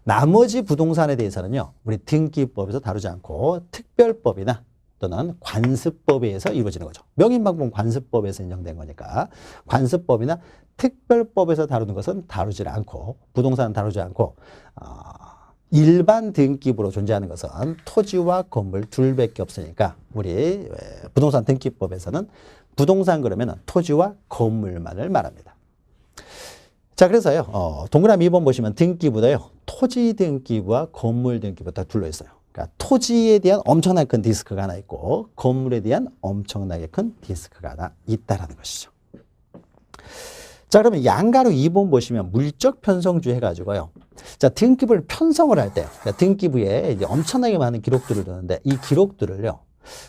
나머지 부동산에 대해서는요, 우리 등기법에서 다루지 않고 특별법이나 또는 관습법에 의해서 이루어지는 거죠. 명인방법 관습법에서 인정된 거니까 관습법이나 특별법에서 다루는 것은 다루지 않고 부동산은 다루지 않고 일반 등기부로 존재하는 것은 토지와 건물 둘밖에 없으니까 우리 부동산 등기법에서는 부동산 그러면 토지와 건물만을 말합니다. 자, 그래서요, 동그라미 2번 보시면 등기부도요, 토지 등기부와 건물 등기부 다 둘러 있어요. 그러니까 토지에 대한 엄청나게 큰 디스크가 하나 있고 건물에 대한 엄청나게 큰 디스크가 하나 있다라는 것이죠. 자, 그러면 양가로 2번 보시면 물적 편성주 해가지고요. 자, 등기부를 편성을 할 때요. 그러니까 등기부에 이제 엄청나게 많은 기록들을 두는데 이 기록들을요,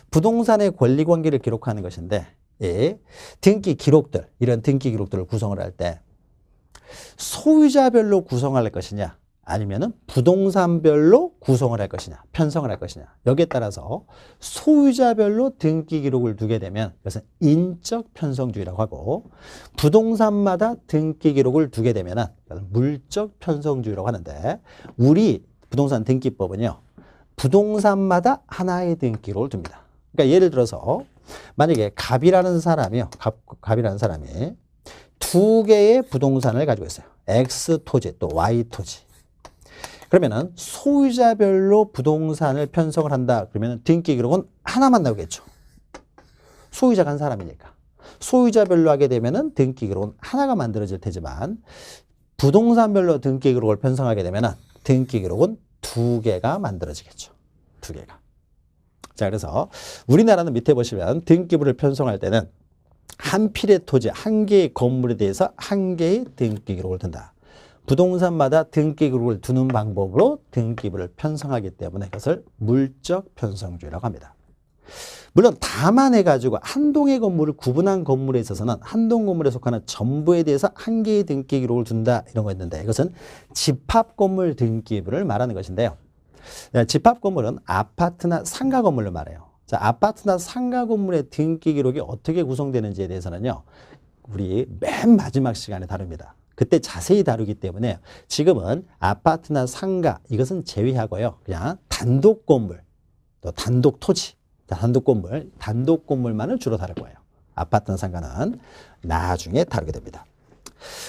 부동산의 권리 관계를 기록하는 것인데, 예, 등기 기록들, 이런 등기 기록들을 구성을 할 때 소유자별로 구성할 것이냐, 아니면은 부동산별로 구성을 할 것이냐, 편성을 할 것이냐. 여기에 따라서 소유자별로 등기 기록을 두게 되면 이것은 인적 편성주의라고 하고 부동산마다 등기 기록을 두게 되면은 물적 편성주의라고 하는데 우리 부동산 등기법은요, 부동산마다 하나의 등기 기록을 둡니다. 그러니까 예를 들어서 만약에 갑이라는 사람이 두 개의 부동산을 가지고 있어요. X 토지 또 Y 토지. 그러면은 소유자별로 부동산을 편성을 한다. 그러면 등기 기록은 하나만 나오겠죠. 소유자가 한 사람이니까. 소유자별로 하게 되면은 등기 기록은 하나가 만들어질 테지만 부동산별로 등기 기록을 편성하게 되면은 등기 기록은 두 개가 만들어지겠죠. 두 개가. 자, 그래서 우리나라는 밑에 보시면 등기부를 편성할 때는 한 필의 토지, 한 개의 건물에 대해서 한 개의 등기 기록을 둔다. 부동산마다 등기 기록을 두는 방법으로 등기부를 편성하기 때문에 그것을 물적 편성주의라고 합니다. 물론 다만 해가지고 한 동의 건물을 구분한 건물에 있어서는 한 동 건물에 속하는 전부에 대해서 한 개의 등기 기록을 둔다 이런 거 있는데 이것은 집합건물 등기부를 말하는 것인데요. 집합건물은 아파트나 상가 건물을 말해요. 자, 아파트나 상가 건물의 등기 기록이 어떻게 구성되는지에 대해서는요, 우리 맨 마지막 시간에 다룹니다. 그때 자세히 다루기 때문에 지금은 아파트나 상가 이것은 제외하고요. 그냥 단독 건물, 또 단독 토지, 단독 건물만을 주로 다룰 거예요. 아파트나 상가는 나중에 다루게 됩니다.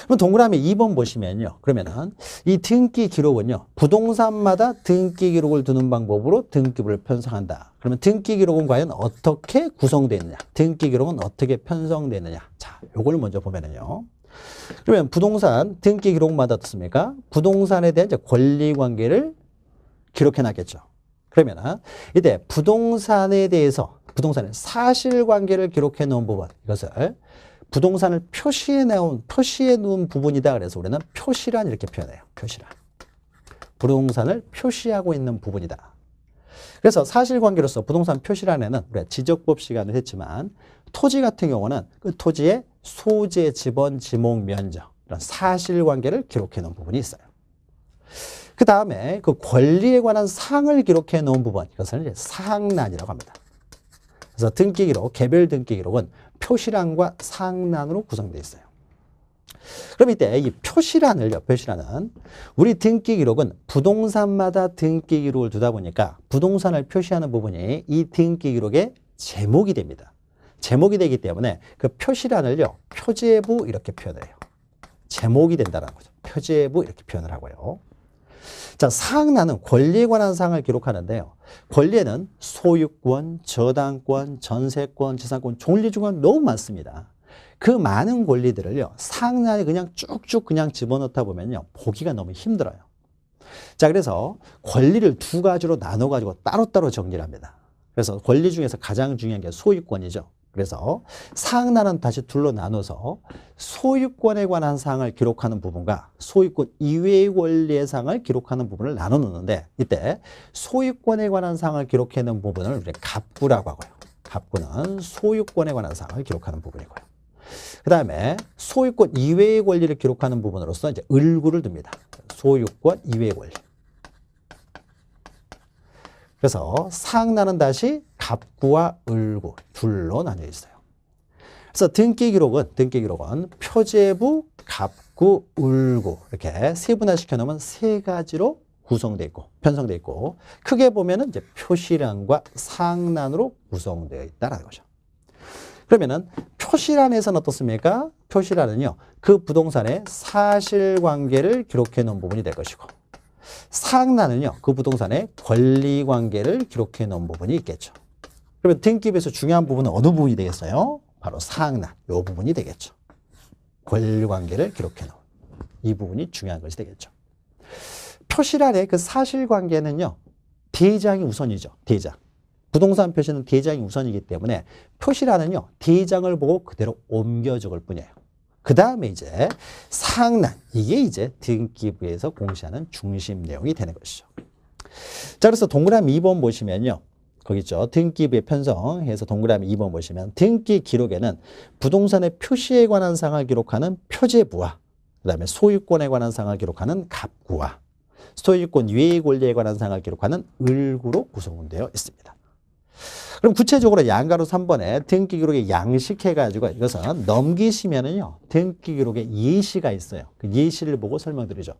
그럼 동그라미 2번 보시면요. 그러면은 이 등기 기록은요, 부동산마다 등기 기록을 두는 방법으로 등기부를 편성한다. 그러면 등기 기록은 과연 어떻게 구성되느냐? 등기 기록은 어떻게 편성되느냐? 자, 요걸 먼저 보면은요. 그러면 부동산 등기 기록마다 어떻습니까? 부동산에 대한 이제 권리 관계를 기록해 놨겠죠. 그러면은 이때 부동산에 대해서 부동산의 사실관계를 기록해 놓은 부분, 이것을 부동산을 표시해 놓은 부분이다. 그래서 우리는 표시란 이렇게 표현해요. 표시란. 부동산을 표시하고 있는 부분이다. 그래서 사실관계로서 부동산 표시란에는 우리가 지적법 시간을 했지만 토지 같은 경우는 그 토지의 소재, 지번, 지목, 면적 이런 사실관계를 기록해 놓은 부분이 있어요. 그 다음에 그 권리에 관한 사항을 기록해 놓은 부분, 이것을 이제 사항란이라고 합니다. 그래서 등기 기록, 개별 등기 기록은 표시란과 사항란으로 구성되어 있어요. 그럼 이때 이 표시란은 우리 등기 기록은 부동산마다 등기 기록을 두다 보니까 부동산을 표시하는 부분이 이 등기 기록의 제목이 됩니다. 제목이 되기 때문에 그 표시란을요, 표제부 이렇게 표현을 해요. 제목이 된다는 거죠. 표제부 이렇게 표현을 하고요. 자, 사항란은 권리에 관한 사항을 기록하는데요. 권리에는 소유권, 저당권, 전세권, 지상권, 권리주권 너무 많습니다. 그 많은 권리들을요, 사항란에 그냥 쭉쭉 그냥 집어넣다 보면요, 보기가 너무 힘들어요. 자, 그래서 권리를 두 가지로 나눠가지고 따로따로 정리를 합니다. 그래서 권리 중에서 가장 중요한 게 소유권이죠. 그래서 사항란은 다시 둘로 나눠서 소유권에 관한 사항을 기록하는 부분과 소유권 이외의 권리의 사항을 기록하는 부분을 나눠 놓는데 이때 소유권에 관한 사항을 기록해놓은 부분을 우리가 갑구라고 하고요. 갑구는 소유권에 관한 사항을 기록하는 부분이고요. 그 다음에 소유권 이외의 권리를 기록하는 부분으로서 이제 을구를 둡니다. 소유권 이외의 권리. 그래서 사항란은 다시 갑구와 을구 둘로 나뉘어 있어요. 그래서 등기 기록은 표제부, 갑구, 을구 이렇게 세분화시켜 놓으면 세 가지로 구성되어 있고 편성되어 있고 크게 보면은 이제 표시란과 사항란으로 구성되어 있다라는 거죠. 그러면은 표시란에서는 어떻습니까? 표시란은요 그 부동산의 사실관계를 기록해 놓은 부분이 될 것이고 사항란은요 그 부동산의 권리관계를 기록해 놓은 부분이 있겠죠. 그러면 등기부에서 중요한 부분은 어느 부분이 되겠어요? 바로 사항란 이 부분이 되겠죠. 권리관계를 기록해 놓은 이 부분이 중요한 것이 되겠죠. 표시란의 그 사실관계는요 대장이 우선이죠. 대장. 부동산 표시는 대장이 우선이기 때문에 표시란은요 대장을 보고 그대로 옮겨 적을 뿐이에요. 그 다음에 이제 사항란 이게 이제 등기부에서 공시하는 중심 내용이 되는 것이죠. 자, 그래서 동그라미 2번 보시면요. 거기 있죠. 등기부에 편성해서 동그라미 2번 보시면 등기 기록에는 부동산의 표시에 관한 사항을 기록하는 표제부와 그다음에 소유권에 관한 사항을 기록하는 갑구와 소유권 이외의 권리에 관한 사항을 기록하는 을구로 구성되어 있습니다. 그럼 구체적으로 양가로 3번에 등기 기록에 양식해가지고 이것은 넘기시면은요, 등기 기록에 예시가 있어요. 그 예시를 보고 설명드리죠.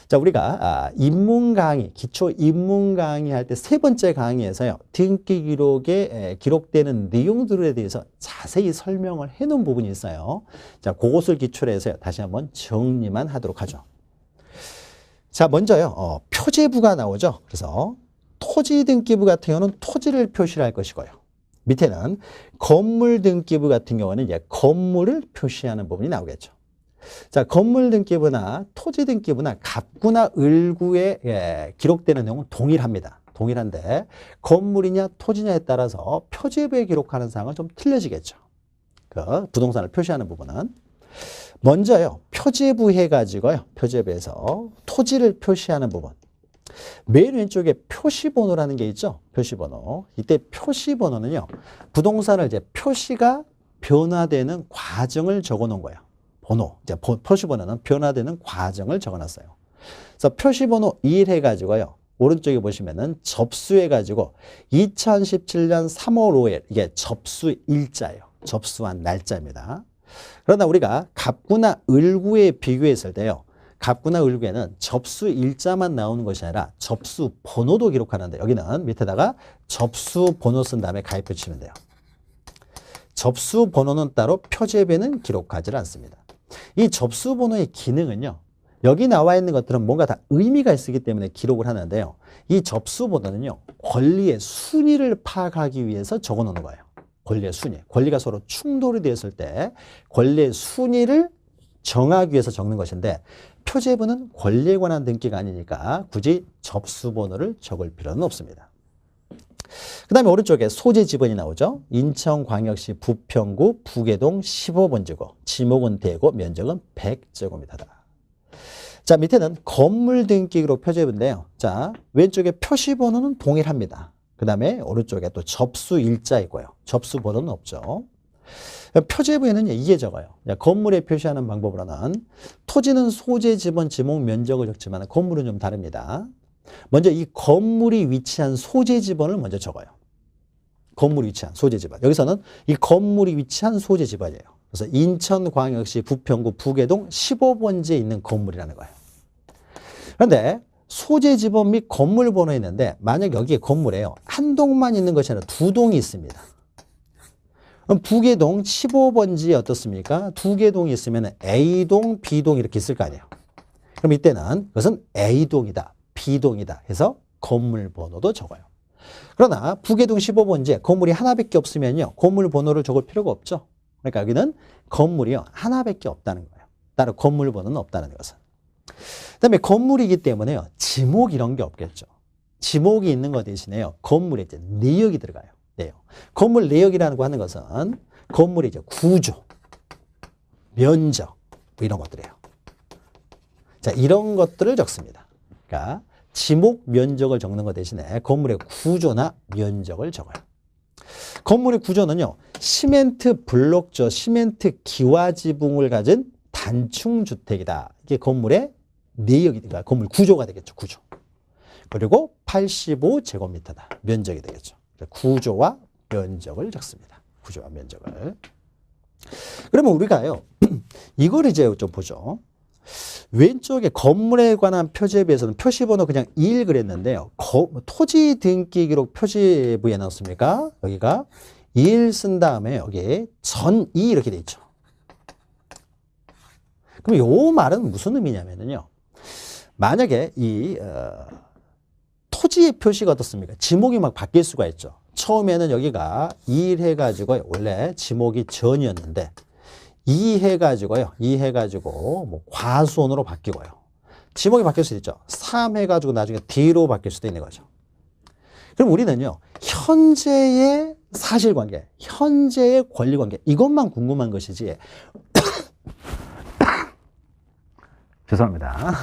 자, 우리가 입문 강의, 기초 입문 강의 할 때 세 번째 강의에서요, 등기 기록에 기록되는 내용들에 대해서 자세히 설명을 해 놓은 부분이 있어요. 자, 그것을 기초로 해서 다시 한번 정리만 하도록 하죠. 자, 먼저요, 표제부가 나오죠. 그래서 토지 등기부 같은 경우는 토지를 표시를 할 것이고요. 밑에는 건물 등기부 같은 경우는 이제 건물을 표시하는 부분이 나오겠죠. 자, 건물 등기부나 토지 등기부나 갑구나 을구에 기록되는 내용은 동일합니다. 동일한데 건물이냐 토지냐에 따라서 표제부에 기록하는 사항은 좀 틀려지겠죠. 그 부동산을 표시하는 부분은. 먼저요, 표제부 해가지고요, 표제부에서 토지를 표시하는 부분. 맨 왼쪽에 표시번호라는 게 있죠. 표시번호. 이때 표시번호는요, 부동산을 이제 표시가 변화되는 과정을 적어 놓은 거예요. 번호. 이제 표시번호는 변화되는 과정을 적어 놨어요. 그래서 표시번호 1 해가지고요, 오른쪽에 보시면은 접수해가지고 2017년 3월 5일, 이게 접수 일자예요. 접수한 날짜입니다. 그러나 우리가 갑구나 을구에 비교했을 때요, 갑구나 을구에는 접수 일자만 나오는 것이 아니라 접수 번호도 기록하는데 여기는 밑에다가 접수 번호 쓴 다음에 가입해 주시면 돼요. 접수 번호는 따로 표제부에는 기록하지 않습니다. 이 접수 번호의 기능은요, 여기 나와 있는 것들은 뭔가 다 의미가 있기 때문에 기록을 하는데요, 이 접수 번호는요, 권리의 순위를 파악하기 위해서 적어 놓는 거예요. 권리의 순위. 권리가 서로 충돌이 되었을 때 권리의 순위를 정하기 위해서 적는 것인데, 표제부는 권리에 관한 등기가 아니니까 굳이 접수번호를 적을 필요는 없습니다. 그 다음에 오른쪽에 소재 지번이 나오죠. 인천광역시 부평구 부계동 15번지고 지목은 대고 면적은 100제곱미터다. 자, 밑에는 건물 등기기록 표제부인데요. 자, 왼쪽에 표시번호는 동일합니다. 그 다음에 오른쪽에 또 접수 일자이고요. 접수 번호는 없죠. 표제부에는 이게 적어요. 건물에 표시하는 방법으로는 토지는 소재, 지번, 지목, 면적을 적지만 건물은 좀 다릅니다. 먼저 이 건물이 위치한 소재 지번을 먼저 적어요. 건물이 위치한 소재 지번. 여기서는 이 건물이 위치한 소재 지번이에요. 그래서 인천광역시 부평구 부계동 15번지에 있는 건물이라는 거예요. 그런데 소재 지번 및 건물 번호에 있는데 만약 여기에 건물에요, 한 동만 있는 것이 아니라 두 동이 있습니다. 그럼 부계동 15번지에 어떻습니까? 두 개 동이 있으면 A동, B동 이렇게 있을 거 아니에요. 그럼 이때는 그것은 A동이다, B동이다 해서 건물 번호도 적어요. 그러나 부계동 15번지에 건물이 하나밖에 없으면요, 건물 번호를 적을 필요가 없죠. 그러니까 여기는 건물이요, 하나밖에 없다는 거예요. 따로 건물 번호는 없다는 것은. 그다음에 건물이기 때문에요, 지목 이런 게 없겠죠. 지목이 있는 것 대신에요, 건물에 이제 내역이 들어가요. 내역. 건물 내역이라는 거 하는 것은 건물의 이제 구조, 면적, 뭐 이런 것들이에요. 자, 이런 것들을 적습니다. 그러니까 지목 면적을 적는 것 대신에 건물의 구조나 면적을 적어요. 건물의 구조는요, 시멘트 블록조, 시멘트 기와 지붕을 가진 단층 주택이다. 이게 건물의 내역이, 그러니까 건물 구조가 되겠죠, 구조. 그리고 85제곱미터다. 면적이 되겠죠. 구조와 면적을 적습니다. 구조와 면적을. 그러면 우리가요, 이걸 이제 좀 보죠. 왼쪽에 건물에 관한 표지에 비해서는 표시번호 그냥 1 그랬는데요. 토지 등기 기록 표지부에 넣었습니까? 여기가 1 쓴 다음에 여기 전 2 이렇게 돼 있죠. 그럼 요 말은 무슨 의미냐면요. 만약에 이 토지의 표시가 어떻습니까? 지목이 막 바뀔 수가 있죠. 처음에는 여기가 1 해가지고 원래 지목이 전이었는데 2 해가지고요. 2 해가지고 뭐 과수원으로 바뀌고요. 지목이 바뀔 수도 있죠. 3 해가지고 나중에 D로 바뀔 수도 있는 거죠. 그럼 우리는요. 현재의 사실관계, 현재의 권리관계 이것만 궁금한 것이지 죄송합니다.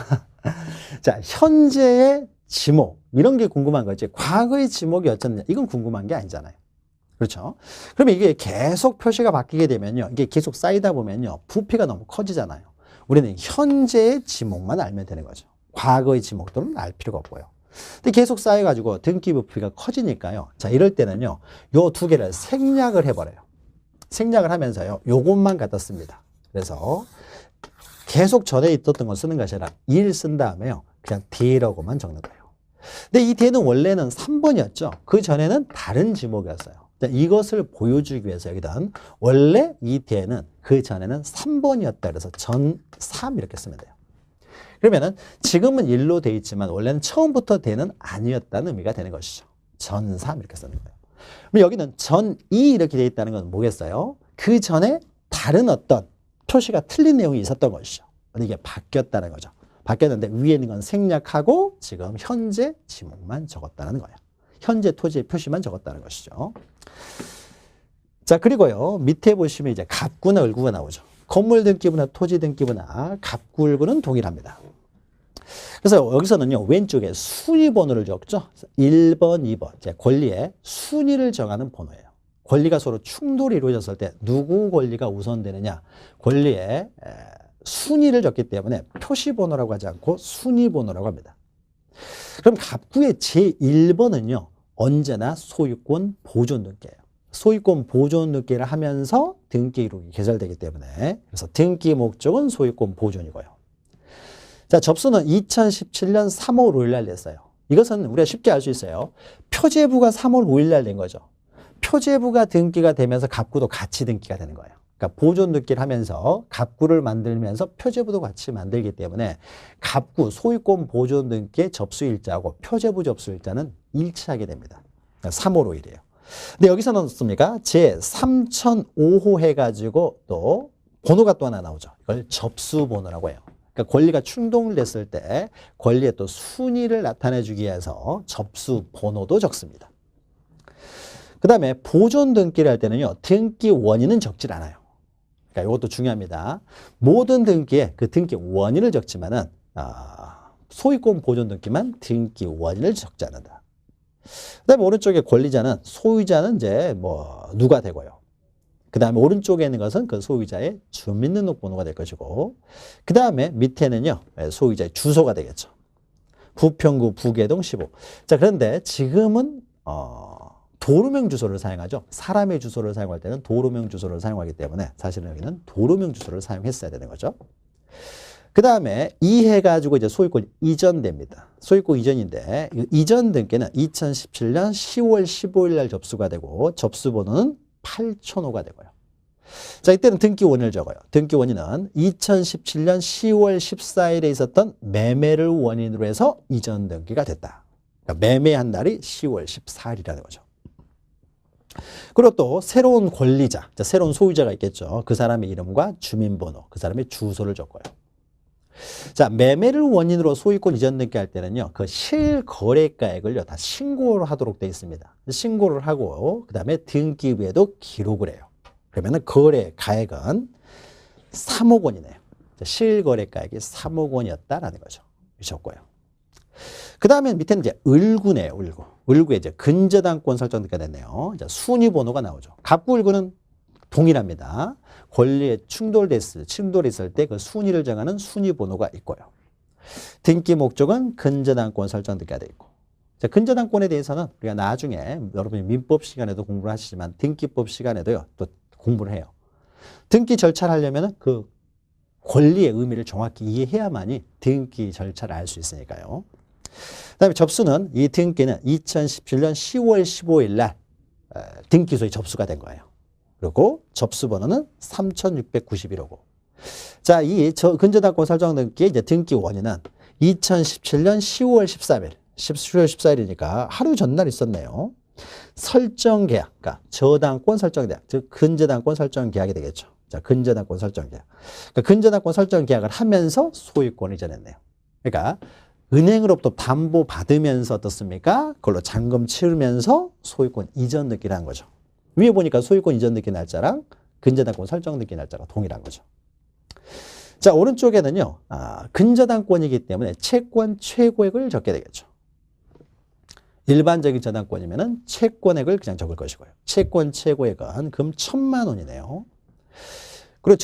자, 현재의 지목 이런 게 궁금한 거지. 과거의 지목이 어쩌느냐 이건 궁금한 게 아니잖아요. 그렇죠? 그러면 이게 계속 표시가 바뀌게 되면요. 이게 계속 쌓이다 보면요. 부피가 너무 커지잖아요. 우리는 현재의 지목만 알면 되는 거죠. 과거의 지목들은 알 필요가 없고요. 근데 계속 쌓여가지고 등기 부피가 커지니까요. 자, 이럴 때는요. 요 두 개를 생략을 해버려요. 생략을 하면서요. 요것만 갖다 씁니다. 그래서 계속 전에 있었던 거 쓰는 것이 아니라 1 쓴 다음에요. 그냥 D라고만 적는 거예요. 근데 이 D는 원래는 3번이었죠. 그 전에는 다른 지목이었어요. 이것을 보여주기 위해서 여기다 원래 이 D에는 그 전에는 3번이었다. 그래서 전 3 이렇게 쓰면 돼요. 그러면은 지금은 1로 돼 있지만 원래는 처음부터 D는 아니었다는 의미가 되는 것이죠. 전 3 이렇게 쓰는 거예요. 그럼 여기는 전 2 이렇게 돼 있다는 건 뭐겠어요? 그 전에 다른 어떤 표시가 틀린 내용이 있었던 것이죠. 이게 바뀌었다는 거죠. 바뀌었는데 위에 있는 건 생략하고 지금 현재 지목만 적었다는 거예요. 현재 토지의 표시만 적었다는 것이죠. 자, 그리고요. 밑에 보시면 이제 갑구나 을구가 나오죠. 건물 등기부나 토지 등기부나 갑구, 을구는 동일합니다. 그래서 여기서는요. 왼쪽에 순위 번호를 적죠. 1번, 2번. 이제 권리의 순위를 정하는 번호예요. 권리가 서로 충돌이 이루어졌을 때 누구 권리가 우선되느냐. 권리의 순위를 적기 때문에 표시번호라고 하지 않고 순위번호라고 합니다. 그럼 갑구의 제1번은요. 언제나 소유권 보존 등기예요. 소유권 보존 등기를 하면서 등기 기록이 개설되기 때문에 그래서 등기 목적은 소유권 보존이고요. 자, 접수는 2017년 3월 5일 날 냈어요. 이것은 우리가 쉽게 알 수 있어요. 표제부가 3월 5일 날 낸 거죠. 표제부가 등기가 되면서 갑구도 같이 등기가 되는 거예요. 그러니까 보존 등기를 하면서 갑구를 만들면서 표제부도 같이 만들기 때문에 갑구 소유권 보존 등기의 접수일자하고 표제부 접수일자는 일치하게 됩니다. 그러니까 3월 5일이에요. 근데 여기서는 어떻습니까? 제3005호 해가지고 또 번호가 또 하나 나오죠. 이걸 접수번호라고 해요. 그러니까 권리가 충돌됐을 때 권리의 또 순위를 나타내주기 위해서 접수번호도 적습니다. 그 다음에 보존 등기를 할 때는요. 등기 원인은 적질 않아요. 그러니까 이것도 중요합니다. 모든 등기에 그 등기 원인을 적지만은 소유권 보존 등기만 등기 원인을 적지 않는다. 그 다음에 오른쪽에 권리자는 소유자는 이제 뭐 누가 되고요. 그 다음에 오른쪽에 있는 것은 그 소유자의 주민등록번호가 될 것이고 그 다음에 밑에는요. 소유자의 주소가 되겠죠. 부평구 부계동 15. 자, 그런데 지금은 도로명 주소를 사용하죠. 사람의 주소를 사용할 때는 도로명 주소를 사용하기 때문에 사실은 여기는 도로명 주소를 사용했어야 되는 거죠. 그 다음에 이해가지고 이제 소유권이 이전됩니다. 소유권 이전인데 이전 등기는 2017년 10월 15일 날 접수가 되고 접수번호는 8005가 되고요. 자, 이때는 등기 원인을 적어요. 등기 원인은 2017년 10월 14일에 있었던 매매를 원인으로 해서 이전 등기가 됐다. 그러니까 매매한 날이 10월 14일이라는 거죠. 그리고 또 새로운 권리자, 새로운 소유자가 있겠죠. 그 사람의 이름과 주민번호, 그 사람의 주소를 적고요. 자, 매매를 원인으로 소유권 이전 등기할 때는요. 그 실거래가액을요. 다 신고를 하도록 되어 있습니다. 신고를 하고 그 다음에 등기부에도 기록을 해요. 그러면은 거래 가액은 3억 원이네요. 실거래가액이 3억 원이었다라는 거죠. 있었고요. 그 다음에 밑에는 이제 을구네요, 을구. 을구에 이제 근저당권 설정되게 됐네요. 이제 순위번호가 나오죠. 갑구 을구는 동일합니다. 권리에 충돌이 있을 때 그 순위를 정하는 순위번호가 있고요. 등기 목적은 근저당권 설정되게 돼 있고. 자, 근저당권에 대해서는 우리가 나중에 여러분이 민법 시간에도 공부를 하시지만 등기법 시간에도요, 또 공부를 해요. 등기 절차를 하려면 그 권리의 의미를 정확히 이해해야만이 등기 절차를 알 수 있으니까요. 그 다음에 접수는 이 등기는 2017년 10월 15일 날 등기소에 접수가 된 거예요. 그리고 접수번호는 3691호고. 자, 이 근저당권 설정 등기의 이제 등기 원인은 2017년 10월 13일, 10월 14일이니까 하루 전날 있었네요. 설정 계약, 그러니까 저당권 설정 계약, 즉 근저당권 설정 계약이 되겠죠. 자, 근저당권 설정 계약. 그러니까 근저당권 설정 계약을 하면서 소유권을 이전했네요. 그러니까 은행으로부터 담보 받으면서 어떻습니까? 그걸로 잔금 치르면서 소유권 이전 등기를 한 거죠. 위에 보니까 소유권 이전 등기 날짜랑 근저당권 설정 등기 날짜가 동일한 거죠. 자, 오른쪽에는요, 근저당권이기 때문에 채권 최고액을 적게 되겠죠. 일반적인 저당권이면은 채권액을 그냥 적을 것이고요. 채권 최고액은 금 1,000만 원이네요. 그리고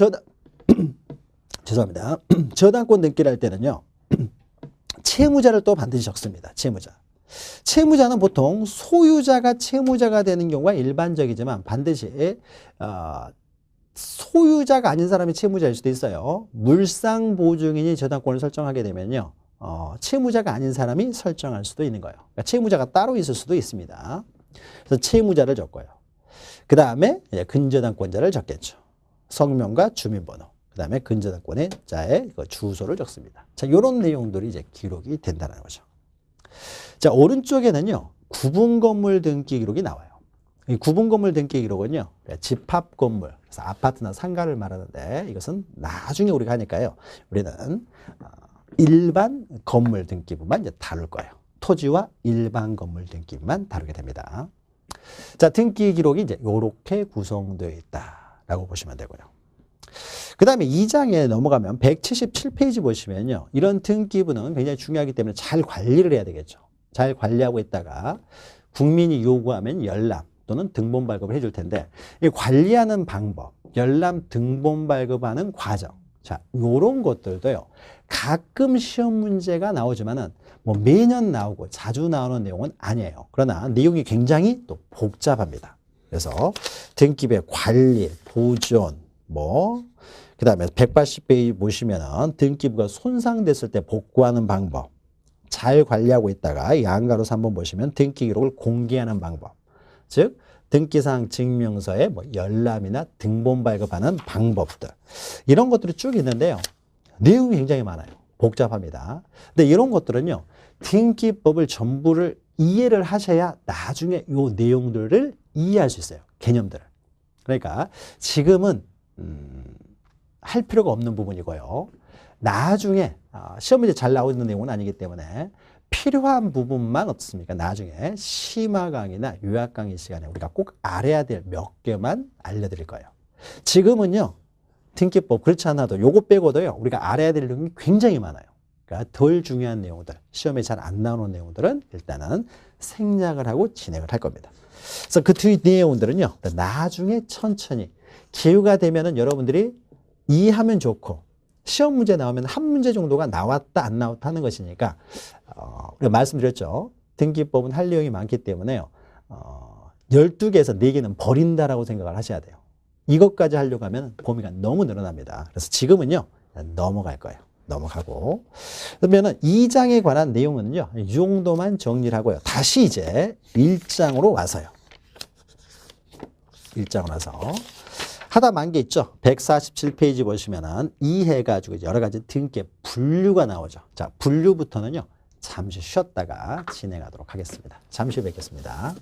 죄송합니다. 저당권 등기를 할 때는요, 채무자를 또 반드시 적습니다. 채무자. 채무자는 보통 소유자가 채무자가 되는 경우가 일반적이지만 반드시 소유자가 아닌 사람이 채무자일 수도 있어요. 물상보증인이 저당권을 설정하게 되면요, 채무자가 아닌 사람이 설정할 수도 있는 거예요. 그러니까 채무자가 따로 있을 수도 있습니다. 그래서 채무자를 적고요. 그 다음에 근저당권자를 적겠죠. 성명과 주민번호. 그 다음에 근저당권의 자의 주소를 적습니다. 자, 이런 내용들이 이제 기록이 된다는 거죠. 자, 오른쪽에는요, 구분건물 등기 기록이 나와요. 이 구분건물 등기 기록은요, 집합건물, 그래서 아파트나 상가를 말하는데 이것은 나중에 우리가 하니까요, 우리는 일반 건물 등기부만 이제 다룰 거예요. 토지와 일반 건물 등기부만 다루게 됩니다. 자, 등기 기록이 이제 이렇게 구성되어 있다라고 보시면 되고요. 그 다음에 2장에 넘어가면 177페이지 보시면요, 이런 등기부는 굉장히 중요하기 때문에 잘 관리를 해야 되겠죠. 잘 관리하고 있다가 국민이 요구하면 열람 또는 등본 발급을 해줄 텐데, 이 관리하는 방법, 열람 등본 발급하는 과정, 자, 요런 것들도요, 가끔 시험 문제가 나오지만은 뭐 매년 나오고 자주 나오는 내용은 아니에요. 그러나 내용이 굉장히 또 복잡합니다. 그래서 등기부의 관리, 보존, 그 다음에 180페이지 보시면은 등기부가 손상됐을 때 복구하는 방법, 잘 관리하고 있다가 이 안가로서 한번 보시면 등기 기록을 공개하는 방법, 즉 등기사항 증명서에 열람이나 등본 발급하는 방법들, 이런 것들이 쭉 있는데요, 내용이 굉장히 많아요. 복잡합니다. 근데 이런 것들은요, 등기법을 전부를 이해를 하셔야 나중에 이 내용들을 이해할 수 있어요. 개념들을. 그러니까 지금은 할 필요가 없는 부분이고요. 나중에 시험 문제 잘 나오는 내용은 아니기 때문에 필요한 부분만 어떻습니까? 나중에 심화 강의나 요약 강의 시간에 우리가 꼭 알아야 될 몇 개만 알려드릴 거예요. 지금은요, 등기법 그렇지 않아도 요거 빼고도요, 우리가 알아야 될 내용이 굉장히 많아요. 그러니까 덜 중요한 내용들, 시험에 잘 안 나오는 내용들은 일단은 생략을 하고 진행을 할 겁니다. 그래서 그 뒤 내용들은요, 나중에 천천히 기회가 되면은 여러분들이 이해하면 좋고, 시험 문제 나오면 한 문제 정도가 나왔다 안 나왔다 하는 것이니까, 우리가 말씀드렸죠. 등기법은 할 내용이 많기 때문에요, 12개에서 4개는 버린다라고 생각을 하셔야 돼요. 이것까지 하려고 하면 범위가 너무 늘어납니다. 그래서 지금은요, 넘어갈 거예요. 넘어가고. 그러면은 2장에 관한 내용은요, 이 정도만 정리를 하고요. 다시 이제 1장으로 와서요. 1장으로 와서. 하다 만 게 있죠. 147페이지 보시면은 이해가지고 여러 가지 등기의 분류가 나오죠. 자, 분류부터는요, 잠시 쉬었다가 진행하도록 하겠습니다. 잠시 뵙겠습니다.